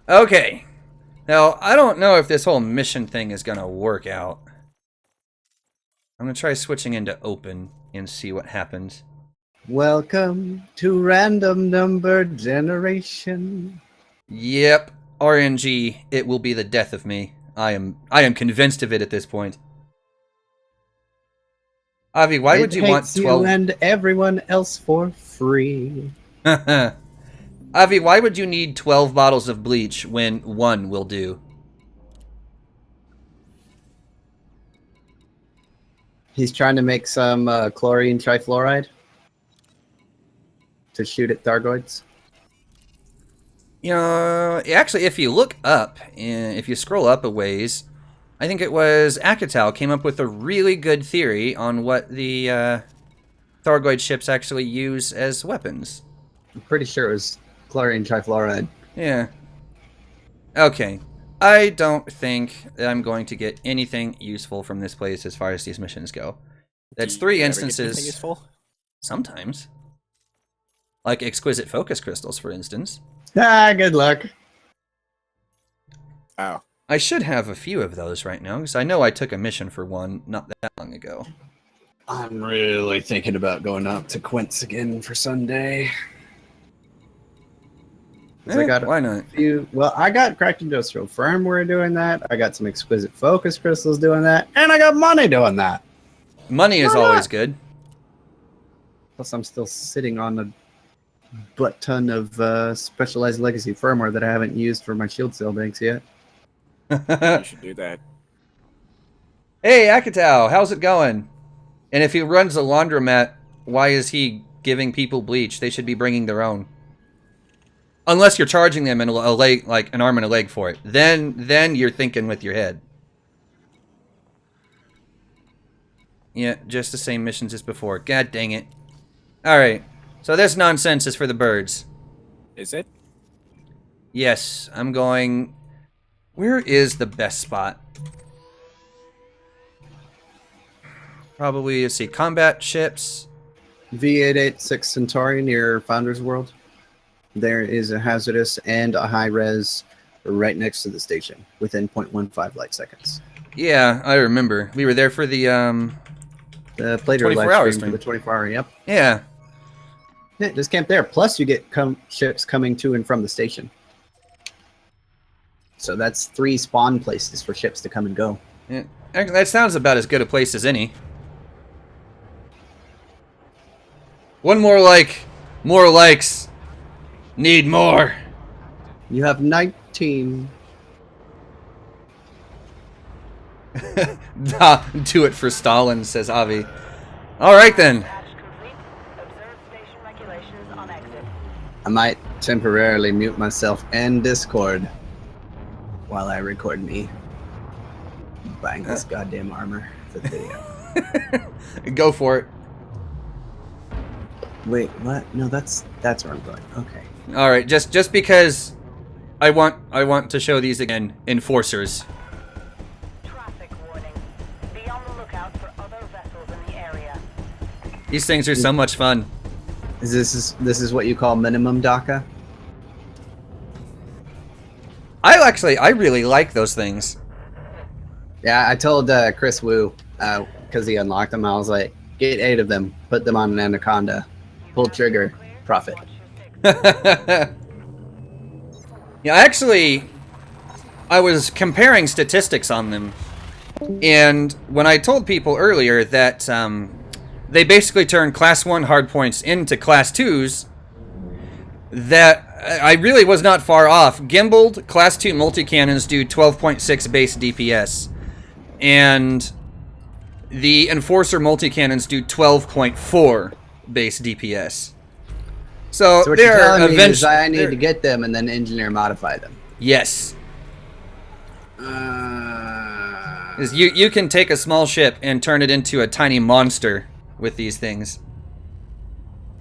Okay. Now, I don't know if this whole mission thing is gonna work out. I'm gonna try switching into open and see what happens. Welcome to random number generation. Yep, RNG, it will be the death of me. I am convinced of it at this point. Avi, why would you want hates 12? you and everyone else for free. Avi, why would you need 12 bottles of bleach when 1 will do? He's trying to make some chlorine trifluoride to shoot at Thargoids. You know, actually, if you look up, if you scroll up a ways, I think it was Akatau came up with a really good theory on what the Thargoid ships actually use as weapons. I'm pretty sure it was chlorine trifluoride. Yeah. Okay. I don't think that I'm going to get anything useful from this place as far as these missions go. That's Do 3 you ever get anything instances. useful? Sometimes. Like exquisite focus crystals, for instance. Ah, good luck. Oh. I should have a few of those right now, because I know I took a mission for one not that long ago. I'm really thinking about going out to Quince again for Sunday. 'Cause I got why not? Well, I got cracked industrial firmware doing that. I got some exquisite focus crystals doing that, and I got money doing that. Money is Why not? always good. Plus, I'm still sitting on a butt ton of specialized legacy firmware that I haven't used for my shield cell banks yet. You should do that. Hey, Akatao, how's it going? And if he runs a laundromat, why is he giving people bleach? They should be bringing their own. Unless you're charging them in a leg, like an arm and a leg for it. Then you're thinking with your head. Yeah, just the same missions as before. God dang it. Alright, so this nonsense is for the birds. Is it? Yes, I'm going... Where is the best spot? Probably, let's see, combat ships. V886 Centauri near Founders World. There is a hazardous and a high res right next to the station, within 0.15 light seconds. Yeah, I remember. We were there for the Plater 24 live hours stream for the 24-hour, yep. Yeah. Yeah, just camp there. Plus, you get ships coming to and from the station. So that's 3 spawn places for ships to come and go. Yeah. Actually, that sounds about as good a place as any. One more like, more likes. Need more. You have 19. Do it for Stalin, says Avi. Alright then. Patch complete. Observe station regulations on exit. I might temporarily mute myself and Discord while I record me buying this goddamn armor for the video. Go for it. Wait, what? No, that's where I'm going. Okay. Alright, just because I want to show these again. Enforcers. Traffic warning. Be on the lookout for other vessels in the area. These things are so much fun. This is what you call minimum DACA? I really like those things. Yeah, I told Chris Wu, because he unlocked them, I was like, get 8 of them, put them on an anaconda, pull trigger, profit. Yeah, actually, I was comparing statistics on them, and when I told people earlier that they basically turn Class 1 hardpoints into Class 2s, that I really was not far off. Gimbaled Class 2 multi-cannons do 12.6 base DPS, and the Enforcer multi-cannons do 12.4 base DPS. So what you're they're telling me is eventually... I need to get them and then engineer modify them. Yes. Is you can take a small ship and turn it into a tiny monster with these things.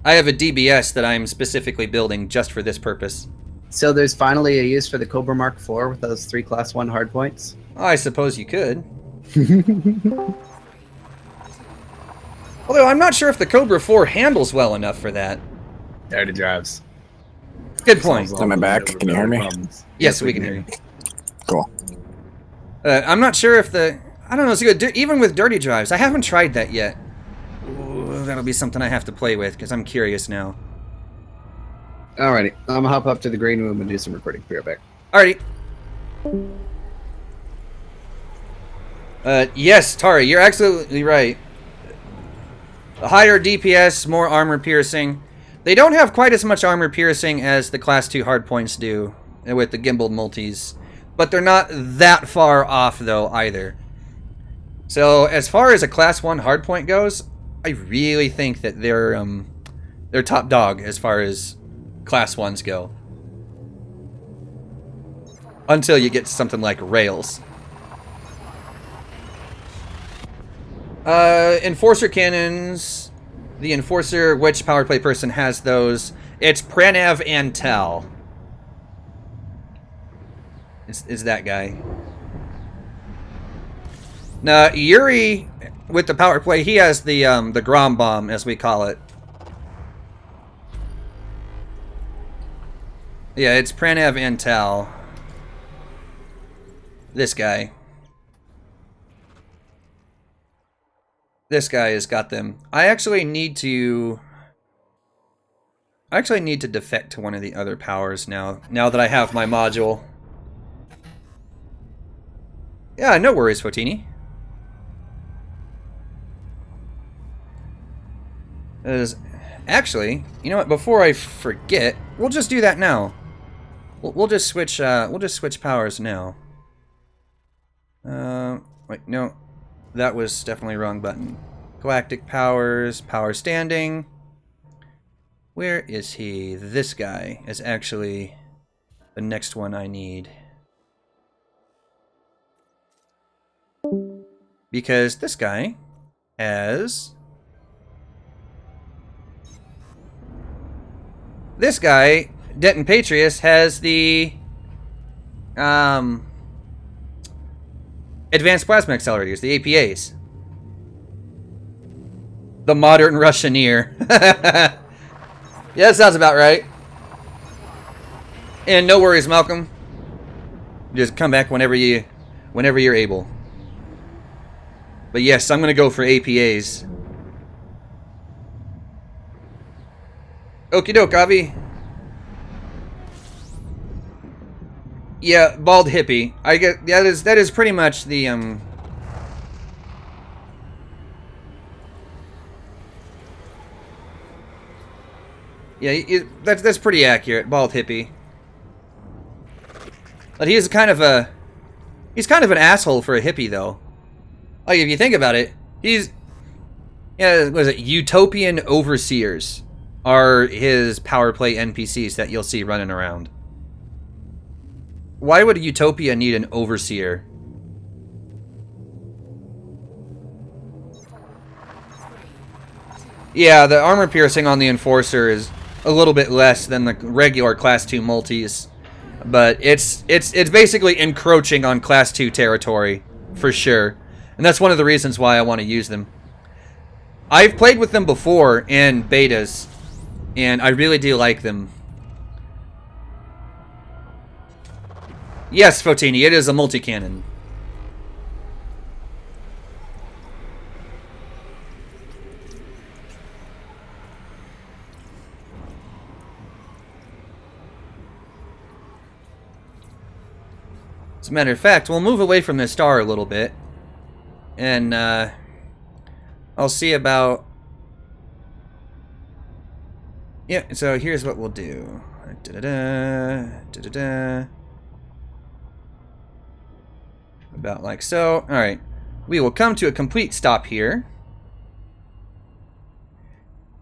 I have a DBS that I'm specifically building just for this purpose. So there's finally a use for the Cobra Mark IV with those 3 Class 1 hardpoints? I suppose you could. Although I'm not sure if the Cobra 4 handles well enough for that. Dirty drives. Good point. Am I back? Can you hear me? Yes, we can hear you. Cool. I'm not sure if the... I don't know, it's good. Even with dirty drives, I haven't tried that yet. Ooh, that'll be something I have to play with, because I'm curious now. Alrighty, I'm gonna hop up to the green room and do some recording. Be right back. Alrighty. Yes, Tari, you're absolutely right. The higher DPS, more armor piercing. They don't have quite as much armor piercing as the Class 2 hardpoints do with the gimbal multis. But they're not that far off, though, either. So, as far as a Class 1 hardpoint goes, I really think that they're top dog as far as Class 1s go. Until you get to something like Rails. Enforcer cannons The Enforcer, which power play person has those? It's Pranav Antel. Is that guy. Now, Yuri, with the power play, he has the Grom Bomb, as we call it. Yeah, it's Pranav Antel. This guy. This guy has got them. I actually need to defect to one of the other powers now that I have my module. Yeah, no worries, Fotini. Actually, you know what? Before I forget, we'll just do that now. We'll just switch powers now. Wait, no, that was definitely wrong button. Galactic powers, power standing. Where is he? This guy is actually the next one I need. Because this guy has... This guy, Denton Patrius, has the Advanced Plasma Accelerators, the APAs. The modern Russianeer. Yeah, that sounds about right. And no worries, Malcolm. Just come back whenever you're able. But yes, I'm gonna go for APAs. Okie doke, Avi. Yeah, bald hippie. I get that is pretty much the Yeah, that's pretty accurate. Bald hippie. But he's kind of an asshole for a hippie though. Like if you think about it, what is it? Utopian overseers are his power play NPCs that you'll see running around. Why would Utopia need an overseer? Yeah, the armor piercing on the Enforcer is a little bit less than the regular Class 2 multis, but it's basically encroaching on Class 2 territory, for sure. And that's one of the reasons why I want to use them. I've played with them before in betas, and I really do like them. Yes, Fotini, it is a multi-cannon. As a matter of fact, we'll move away from this star a little bit. And, I'll see about... Yeah, so here's what we'll do. Da-da-da, da-da-da. About like so. Alright. We will come to a complete stop here.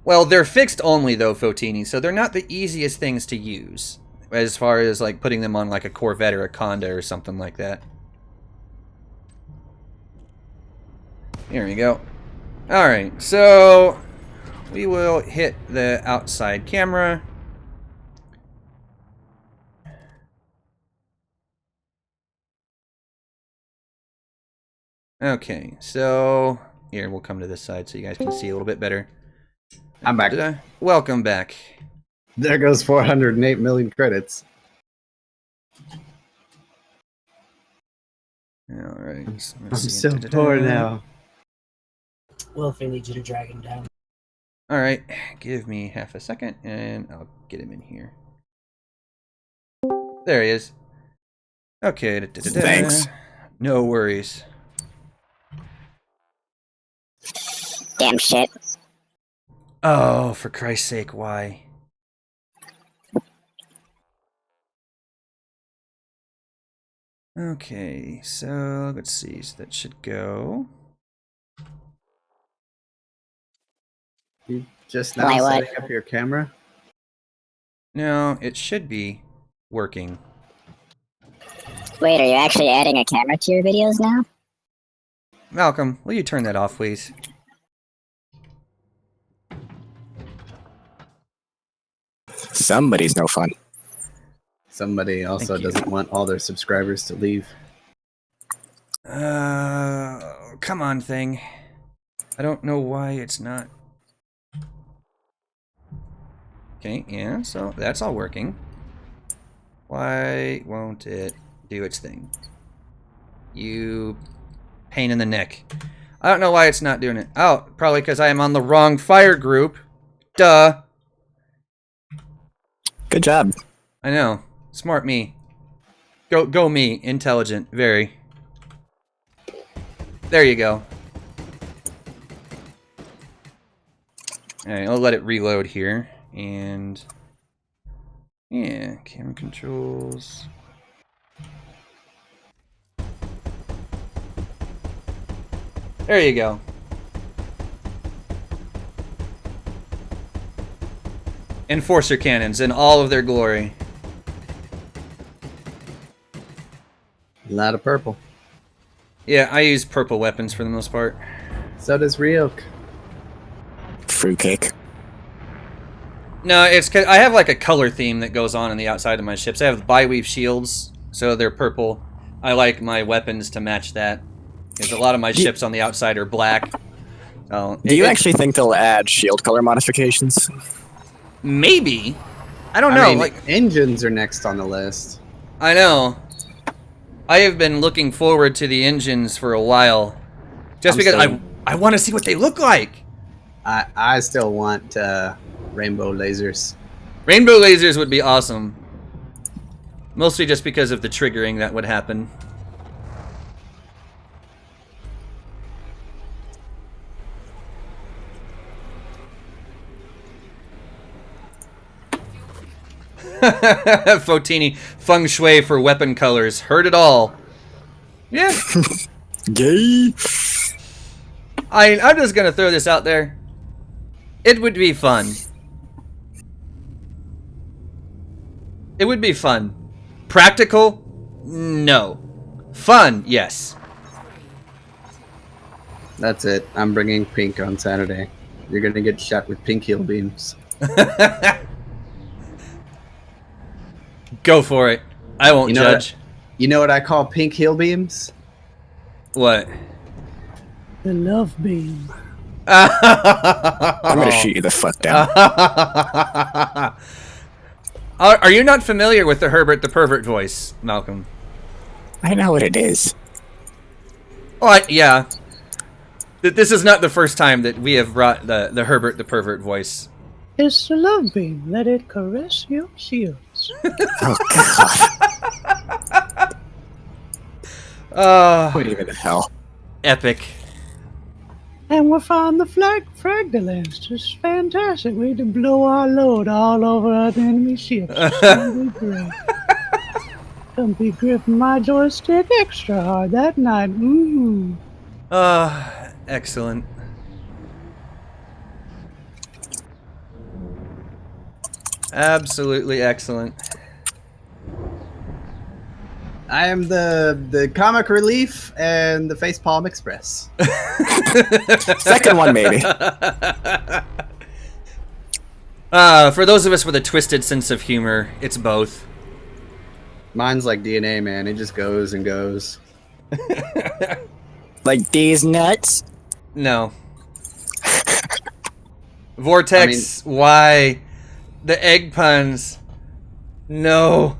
Well, they're fixed only though, Fotini, so they're not the easiest things to use. As far as like putting them on like a Corvette or a Conda or something like that. Here we go. Alright, so we will hit the outside camera. Okay, so here we'll come to this side so you guys can see a little bit better. I'm back. Welcome back. There goes 408 million credits. Alright. I'm so poor now. Wolf, I need you to drag him down. Alright, give me half a second and I'll get him in here. There he is. Okay. Thanks. No worries. Damn shit. Oh, for Christ's sake, why? Okay, so let's see. So that should go. You just now Why, what? setting up your camera? No, it should be working. Wait, are you actually adding a camera to your videos now? Malcolm, will you turn that off, please? Somebody's no fun. Somebody also Thank you. doesn't want all their subscribers to leave. Come on, thing. I don't know why it's not. Okay, yeah, so that's all working. Why won't it do its thing? You pain in the neck. I don't know why it's not doing it. Oh, probably because I am on the wrong fire group. Duh. Good job. I know. Smart me. Go me. Intelligent. Very. There you go. Alright, I'll let it reload here. And... yeah, camera controls. There you go. Enforcer cannons in all of their glory. A lot of purple. Yeah, I use purple weapons for the most part. So does Ryok. Fruitcake. No, it's 'cause I have like a color theme that goes on the outside of my ships. I have bi-weave shields, so they're purple. I like my weapons to match that. Because a lot of my ships on the outside are black. So Do you actually think they'll add shield color modifications? Maybe. I don't know. I mean, like engines are next on the list. I know. I have been looking forward to the engines for a while, just because I want to see what they look like. I still want rainbow lasers. Rainbow lasers would be awesome. Mostly just because of the triggering that would happen. Fotini, feng shui for weapon colors. Heard it all. Yeah. Gay. I'm just gonna throw this out there. It would be fun. It would be fun. Practical? No. Fun? Yes. That's it. I'm bringing pink on Saturday. You're gonna get shot with pink heel beams. Go for it. I won't judge. You know what I call pink heel beams? What? The love beam. I'm gonna shoot you the fuck down. Are you not familiar with the Herbert the Pervert voice, Malcolm? I know what it is. Oh, yeah. This is not the first time that we have brought the Herbert the Pervert voice. It's the love beam. Let it caress your shields. Oh god. What even the hell? Epic. And we'll find the fragdolence. Just fantastic way to blow our load all over our enemy ships. It's gonna be great. Gonna be gripping my joystick extra hard that night. Excellent. Absolutely excellent. I am the comic relief and the facepalm express. Second one, maybe. For those of us with a twisted sense of humor, it's both. Mine's like DNA, man. It just goes and goes. Like these nuts? No. Vortex, why? The egg puns. No.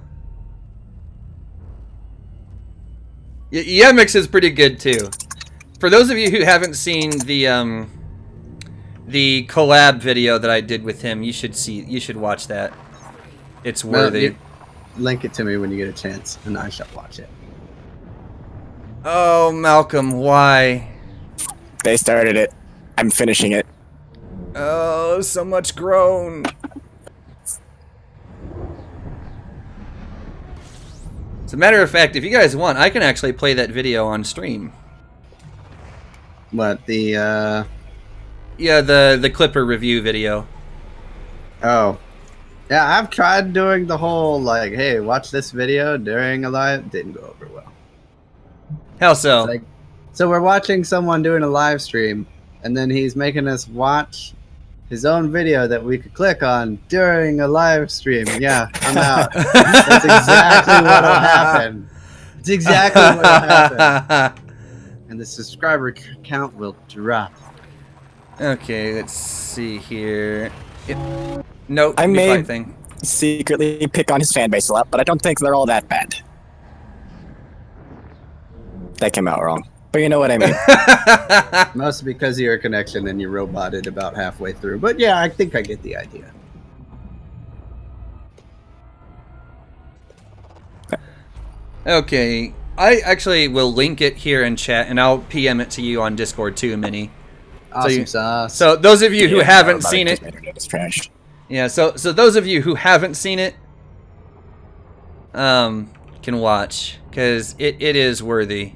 Yemix is pretty good too. For those of you who haven't seen the collab video that I did with him, you should watch that. It's worthy. Link it to me when you get a chance, and I shall watch it. Oh, Malcolm, why? They started it. I'm finishing it. Oh, so much groan. As a matter of fact, if you guys want, I can actually play that video on stream. What, the, Yeah, the Clipper review video. Oh. Yeah, I've tried doing the whole, like, hey, watch this video during a live. Didn't go over well. How so? It's like, so we're watching someone doing a live stream, and then he's making us watch his own video that we could click on during a live stream. Yeah, I'm out. That's exactly what'll happen. It's exactly what'll happen. And the subscriber count will drop. Okay, let's see here. Nope, I be may fight thing. secretly pick on his fan base a lot, but I don't think they're all that bad. That came out wrong. But you know what I mean. Mostly because of your connection and you roboted about halfway through. But yeah, I think I get the idea. Okay, I actually will link it here in chat, and I'll PM it to you on Discord too, Minnie. Awesome sauce. So those of you who haven't seen it, It's trashed. yeah. So those of you who haven't seen it, can watch because it is worthy.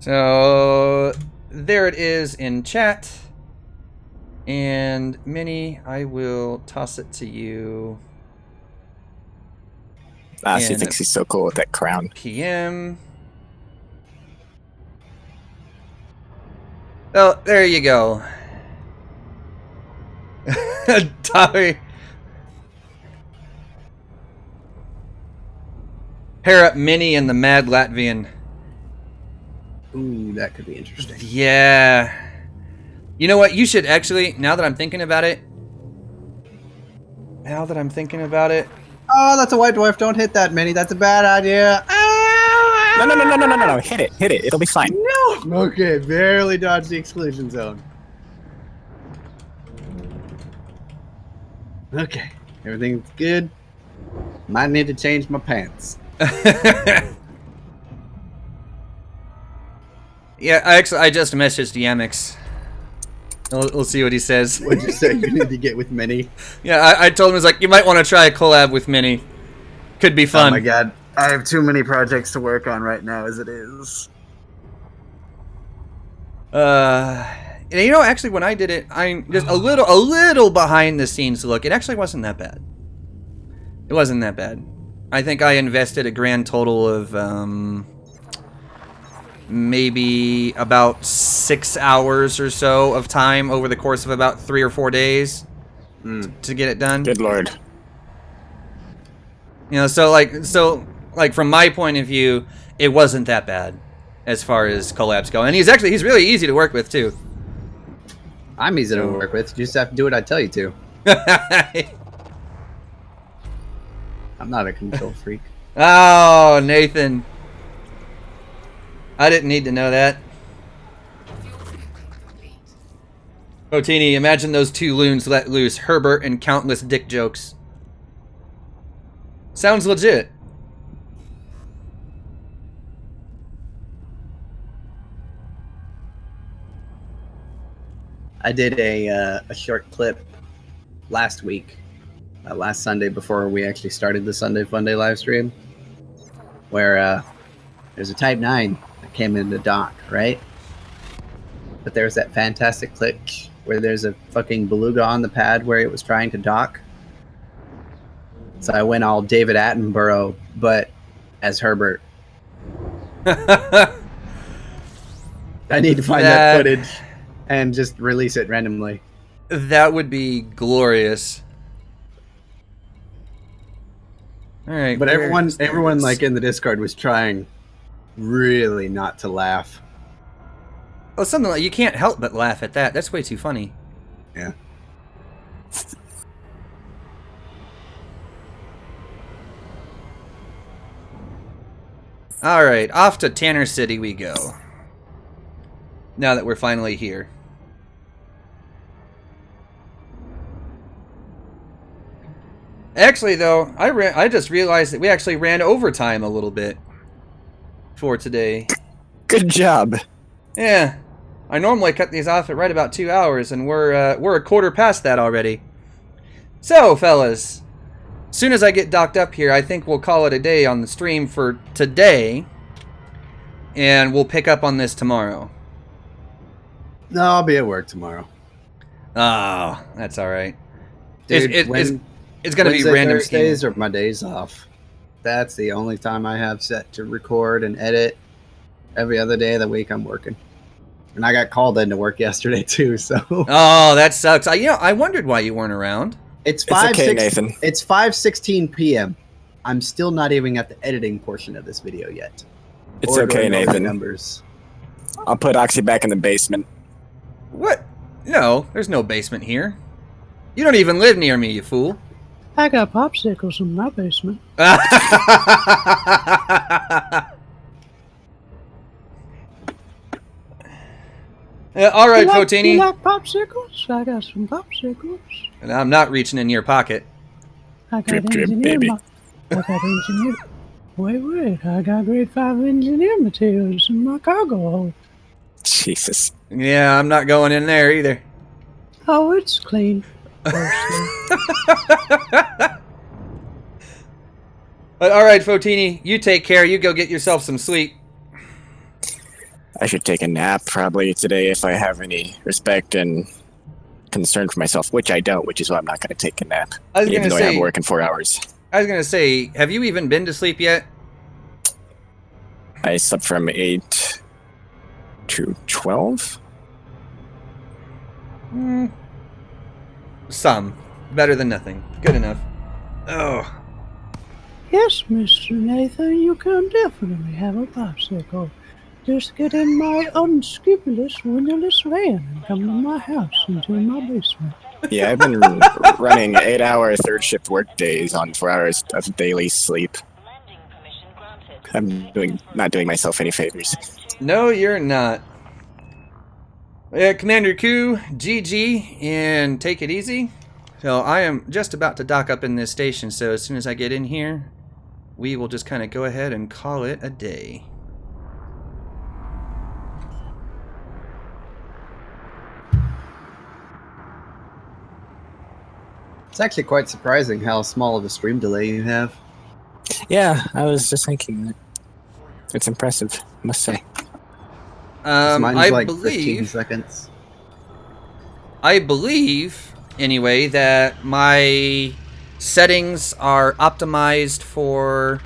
So there it is in chat, and Minnie, I will toss it to you. She thinks he's so cool with that crown. PM. Oh, there you go. Sorry. Pair up Minnie and the Mad Latvian. Ooh, that could be interesting. Yeah. You know what? You should actually, now that I'm thinking about it. Oh, that's a white dwarf. Don't hit that, Minnie. That's a bad idea. Ah! No. Hit it. It'll be fine. No. Okay, barely dodged the exclusion zone. Okay, everything's good. Might need to change my pants. Yeah, I just messaged Yamix. We'll see what he says. What'd you say? You need to get with Minnie? Yeah, I told him, it's like, you might want to try a collab with Minnie. Could be fun. Oh my god, I have too many projects to work on right now as it is. And you know, actually, when I did it, I'm just a little behind the scenes look. It actually wasn't that bad. It wasn't that bad. I think I invested a grand total of maybe about 6 hours or so of time over the course of about 3 or 4 days to get it done. Good lord. You know, so like from my point of view, it wasn't that bad as far as collabs go, and he's really easy to work with too. I'm easy to work with. You just have to do what I tell you to. I'm not a control freak. Oh, Nathan. I didn't need to know that. Rotini, imagine those two loons let loose Herbert and countless dick jokes. Sounds legit. I did a short clip last week, last Sunday before we actually started the Sunday Funday live stream, where there's a Type 9 that came into dock, right? But there's that fantastic clip where there's a fucking beluga on the pad where it was trying to dock. So I went all David Attenborough, but as Herbert. I need to find that footage and just release it randomly. That would be glorious. All right, but everyone like in the Discord was trying really not to laugh. Well, something like you can't help but laugh at that. That's way too funny. Yeah. All right, off to Tanner City we go. Now that we're finally here. Actually, though, I just realized that we actually ran overtime a little bit for today. Good job. Yeah, I normally cut these off at right about 2 hours, and we're a quarter past that already. So, fellas, as soon as I get docked up here, I think we'll call it a day on the stream for today, and we'll pick up on this tomorrow. No, I'll be at work tomorrow. Oh, that's all right. Dude, it's going to be random. Thursdays are my days off. That's the only time I have set to record and edit. Every other day of the week, I'm working. And I got called into work yesterday too, so Oh, that sucks. I wondered why you weren't around. it's okay, Nathan. It's 5:16 p.m. I'm still not even at the editing portion of this video yet. It's Or okay, going over the Nathan. numbers. I'll put Oxy back in the basement. What? No, there's no basement here. You don't even live near me, you fool. I got popsicles in my basement. All right, You Fotini. like popsicles? I got some popsicles. And I'm not reaching in your pocket. I got Drip, drip, engineer. baby. I got engineer. Wait. I got grade 5 engineer materials in my cargo hold. Jesus. Yeah, I'm not going in there either. Oh, it's clean. But all right, Fotini, you take care. You go get yourself some sleep. I should take a nap probably today if I have any respect and concern for myself, which I don't, which is why I'm not going to take a nap. I was Even gonna though I say- have work in 4 hours. I was gonna say, have you even been to sleep yet? I slept from 8 to 12. Some. Better than nothing. Good enough. Oh. Yes, Mr. Nathan, you can definitely have a popsicle. Just get in my unscrupulous windowless van and come to my house into my basement. Yeah, I've been running 8-hour third shift work days on 4 hours of daily sleep. I'm not doing myself any favors. No, you're not. Commander Ku, GG, and take it easy. So I am just about to dock up in this station, so as soon as I get in here, we will just kind of go ahead and call it a day. It's actually quite surprising how small of a stream delay you have. Yeah, I was just thinking that. It's impressive, I must say. Mine's I like 15 believe, seconds. anyway, that my settings are optimized for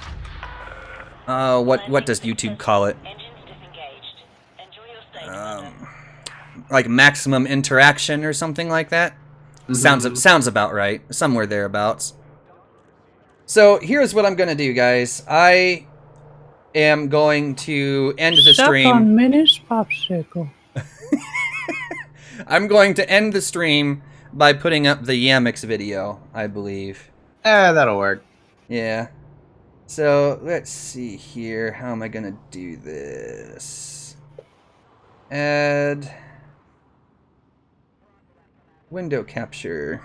what does YouTube call it? Like maximum interaction or something like that. Sounds about right. Somewhere thereabouts. So here's what I'm gonna do, guys. I am going to end the Suck stream. on Minnie's popsicle. I'm going to end the stream by putting up the Yamix video, I believe. That'll work. Yeah. So let's see here. How am I gonna do this? Add window capture.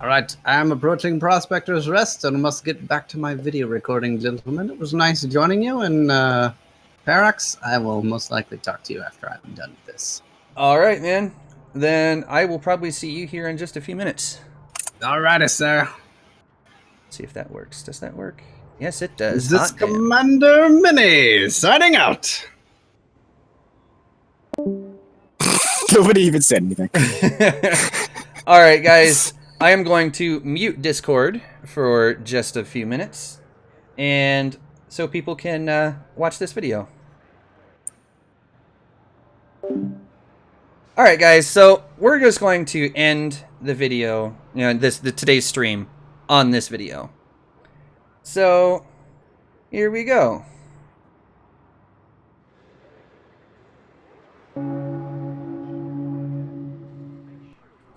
Alright, I am approaching Prospector's Rest and must get back to my video recording, gentlemen. It was nice joining you, and Parax, I will most likely talk to you after I'm done with this. All right, man. Then I will probably see you here in just a few minutes. Alrighty, sir. See if that works. Does that work? Yes, it does. This Hot damn. Commander Mini signing out. Nobody even said anything. All right, guys. I am going to mute Discord for just a few minutes, and so people can watch this video. All right, guys. So we're just going to end the video, today's stream on this video. So here we go.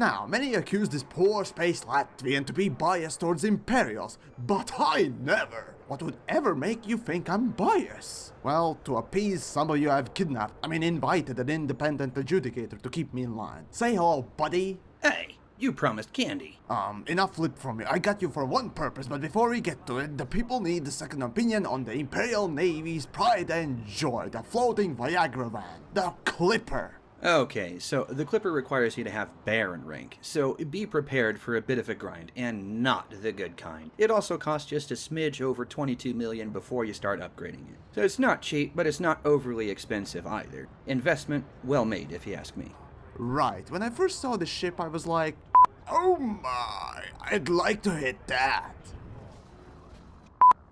Now, many accuse this poor space Latvian to be biased towards Imperials, but I never. What would ever make you think I'm biased? Well, to appease some of you, I've invited an independent adjudicator to keep me in line. Say hello, buddy. Hey, you promised candy. Enough lip from you. I got you for one purpose, but before we get to it, the people need a second opinion on the Imperial Navy's pride and joy, the floating Viagra van, the Clipper. Okay, so the Clipper requires you to have Baron rank, so be prepared for a bit of a grind, and not the good kind. It also costs just a smidge over 22 million before you start upgrading it. So it's not cheap, but it's not overly expensive either. Investment well made, if you ask me. Right, when I first saw the ship, I was like, oh my, I'd like to hit that.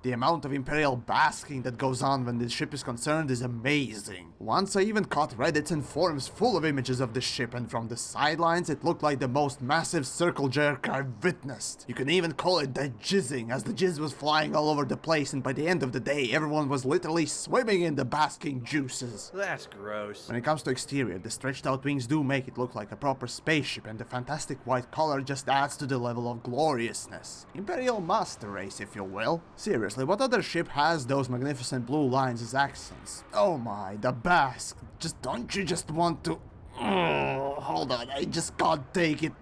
The amount of Imperial basking that goes on when this ship is concerned is amazing. Once I even caught Reddits and forums full of images of this ship, and from the sidelines it looked like the most massive circle jerk I've witnessed. You can even call it the jizzing, as the jizz was flying all over the place, and by the end of the day everyone was literally swimming in the basking juices. That's gross. When it comes to exterior, the stretched out wings do make it look like a proper spaceship, and the fantastic white color just adds to the level of gloriousness. Imperial master race, if you will. Seriously, what other ship has those magnificent blue lines as accents? Oh my, the Basque. Don't you just want to... hold on, I just can't take it.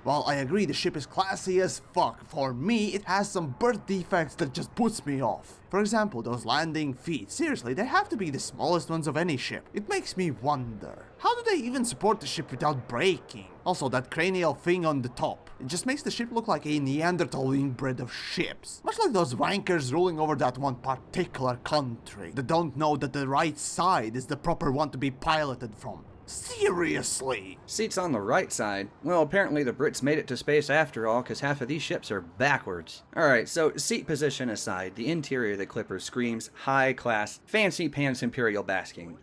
While I agree the ship is classy as fuck, for me it has some birth defects that just puts me off. For example, those landing feet. Seriously, they have to be the smallest ones of any ship. It makes me wonder, how do they even support the ship without breaking? Also, that cranial thing on the top. It just makes the ship look like a Neanderthal inbred of ships. Much like those wankers ruling over that one particular country that don't know that the right side is the proper one to be piloted from. Seriously? Seats on the right side? Well, apparently the Brits made it to space after all, because half of these ships are backwards. Alright, so seat position aside, the interior of the Clipper screams high class, fancy pants Imperial basking.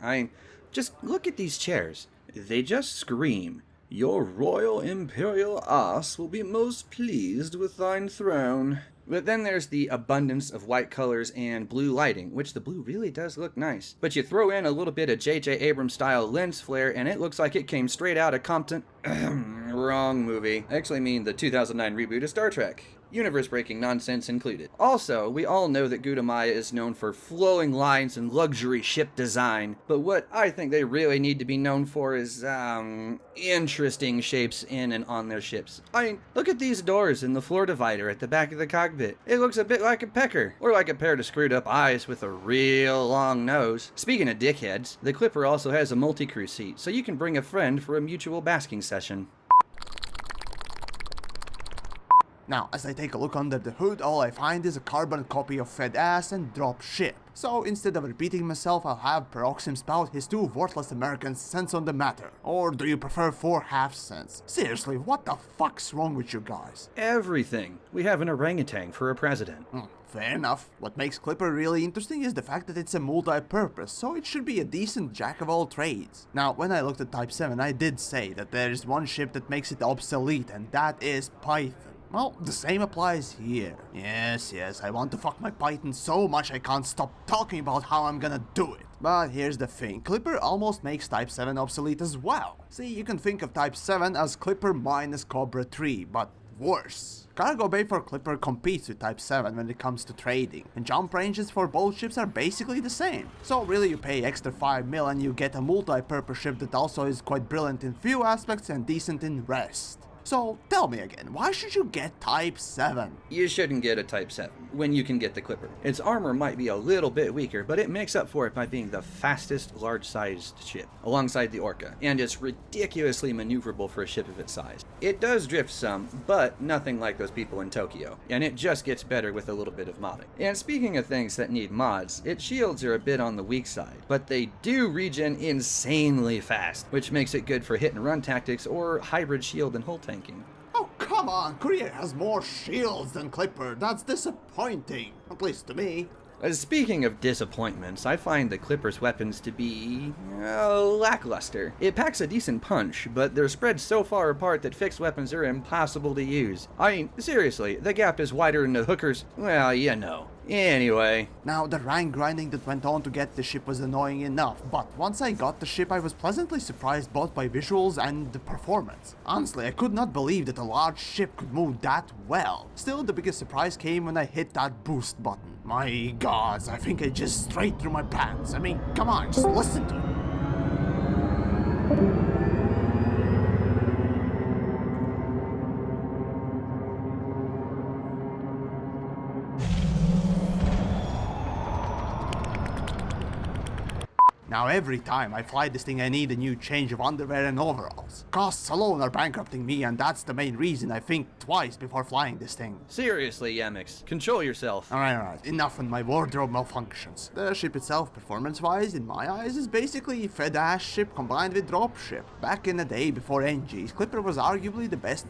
Just look at these chairs. They just scream, "Your Royal Imperial ass will be most pleased with thine throne." But then there's the abundance of white colors and blue lighting, which the blue really does look nice. But you throw in a little bit of J.J. Abrams style lens flare and it looks like it came straight out of Compton. Wrong movie. I actually mean the 2009 reboot of Star Trek. Universe-breaking nonsense included. Also, we all know that Gouda Maya is known for flowing lines and luxury ship design, but what I think they really need to be known for is, interesting shapes in and on their ships. Look at these doors and the floor divider at the back of the cockpit. It looks a bit like a pecker, or like a pair of screwed up eyes with a real long nose. Speaking of dickheads, the Clipper also has a multi-crew seat, so you can bring a friend for a mutual basking session. Now, as I take a look under the hood, all I find is a carbon copy of Fed Ass and Drop Ship. So instead of repeating myself, I'll have Peroxim spout his 2 worthless American cents on the matter. Or do you prefer 4 half cents? Seriously, what the fuck's wrong with you guys? Everything. We have an orangutan for a president. Fair enough. What makes Clipper really interesting is the fact that it's a multi-purpose, so it should be a decent jack of all trades. Now, when I looked at Type 7, I did say that there is one ship that makes it obsolete, and that is Python. Well, the same applies here. Yes, I want to fuck my Python so much I can't stop talking about how I'm gonna do it. But here's the thing, Clipper almost makes Type 7 obsolete as well. See, you can think of Type 7 as Clipper minus Cobra 3, but worse. Cargo bay for Clipper competes with Type 7 when it comes to trading, and jump ranges for both ships are basically the same. So really you pay extra 5 mil and you get a multi-purpose ship that also is quite brilliant in few aspects and decent in rest. So, tell me again, why should you get Type 7? You shouldn't get a Type 7 when you can get the Clipper. Its armor might be a little bit weaker, but it makes up for it by being the fastest large-sized ship, alongside the Orca, and it's ridiculously maneuverable for a ship of its size. It does drift some, but nothing like those people in Tokyo, and it just gets better with a little bit of modding. And speaking of things that need mods, its shields are a bit on the weak side, but they do regen insanely fast, which makes it good for hit-and-run tactics or hybrid shield and hull tanking. Oh, come on, Korea has more shields than Clipper. That's disappointing, at least to me. Speaking of disappointments, I find the Clipper's weapons to be lackluster. It packs a decent punch, but they're spread so far apart that fixed weapons are impossible to use. Seriously, the gap is wider than the hookers. Well, you know. Anyway. Now, the rank grinding that went on to get the ship was annoying enough, but once I got the ship, I was pleasantly surprised both by visuals and the performance. Honestly, I could not believe that a large ship could move that well. Still, the biggest surprise came when I hit that boost button. My gods, I think I just straight through my pants. I mean, come on, just listen to it. Now every time I fly this thing I need a new change of underwear and overalls. Costs alone are bankrupting me, and that's the main reason I think twice before flying this thing. Seriously, Yamix, control yourself. Alright, enough on my wardrobe malfunctions. The ship itself, performance-wise, in my eyes, is basically a fed-ass ship combined with drop ship. Back in the day before NGs, Clipper was arguably the best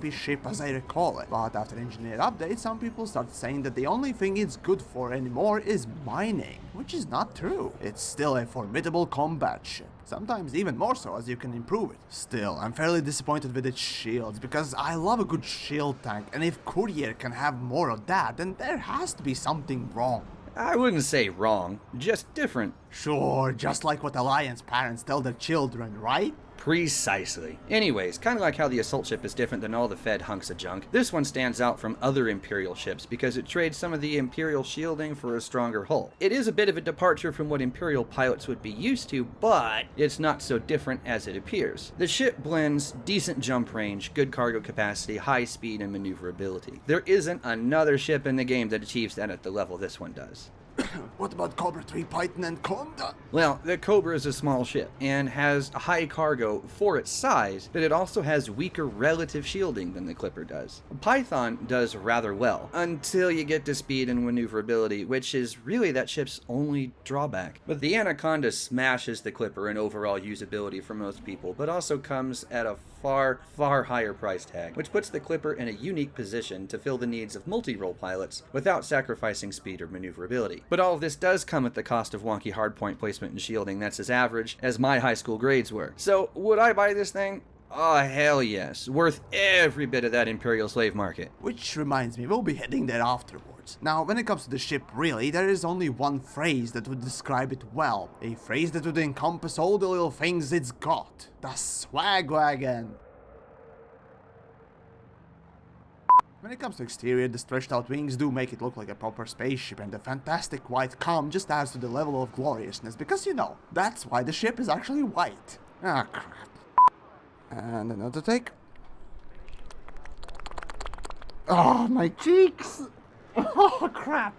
crappy ship as I recall it. But after engineer updates, some people start saying that the only thing it's good for anymore is mining, which is not true. It's still a formidable combat ship. Sometimes even more so as you can improve it. Still, I'm fairly disappointed with its shields because I love a good shield tank, and if Courier can have more of that, then there has to be something wrong. I wouldn't say wrong, just different. Sure, just like what Alliance parents tell their children, right? Precisely. Anyways, kind of like how the assault ship is different than all the Fed hunks of junk, this one stands out from other Imperial ships because it trades some of the Imperial shielding for a stronger hull. It is a bit of a departure from what Imperial pilots would be used to, but it's not so different as it appears. The ship blends decent jump range, good cargo capacity, high speed, and maneuverability. There isn't another ship in the game that achieves that at the level this one does. What about Cobra 3 Python and Conda? Well, the Cobra is a small ship and has a high cargo for its size, but it also has weaker relative shielding than the Clipper does. Python does rather well, until you get to speed and maneuverability, which is really that ship's only drawback. But the Anaconda smashes the Clipper in overall usability for most people, but also comes at a far, far higher price tag, which puts the Clipper in a unique position to fill the needs of multi-role pilots without sacrificing speed or maneuverability. But all of this does come at the cost of wonky hardpoint placement and shielding that's as average as my high school grades were. So, would I buy this thing? Oh, hell yes. Worth every bit of that Imperial slave market. Which reminds me, we'll be heading there afterwards. Now, when it comes to the ship, really, there is only one phrase that would describe it well. A phrase that would encompass all the little things it's got. The swag wagon. When it comes to exterior, the stretched out wings do make it look like a proper spaceship, and the fantastic white calm just adds to the level of gloriousness, because you know, that's why the ship is actually white. Ah, crap. And another take. Oh, my cheeks! Oh, crap!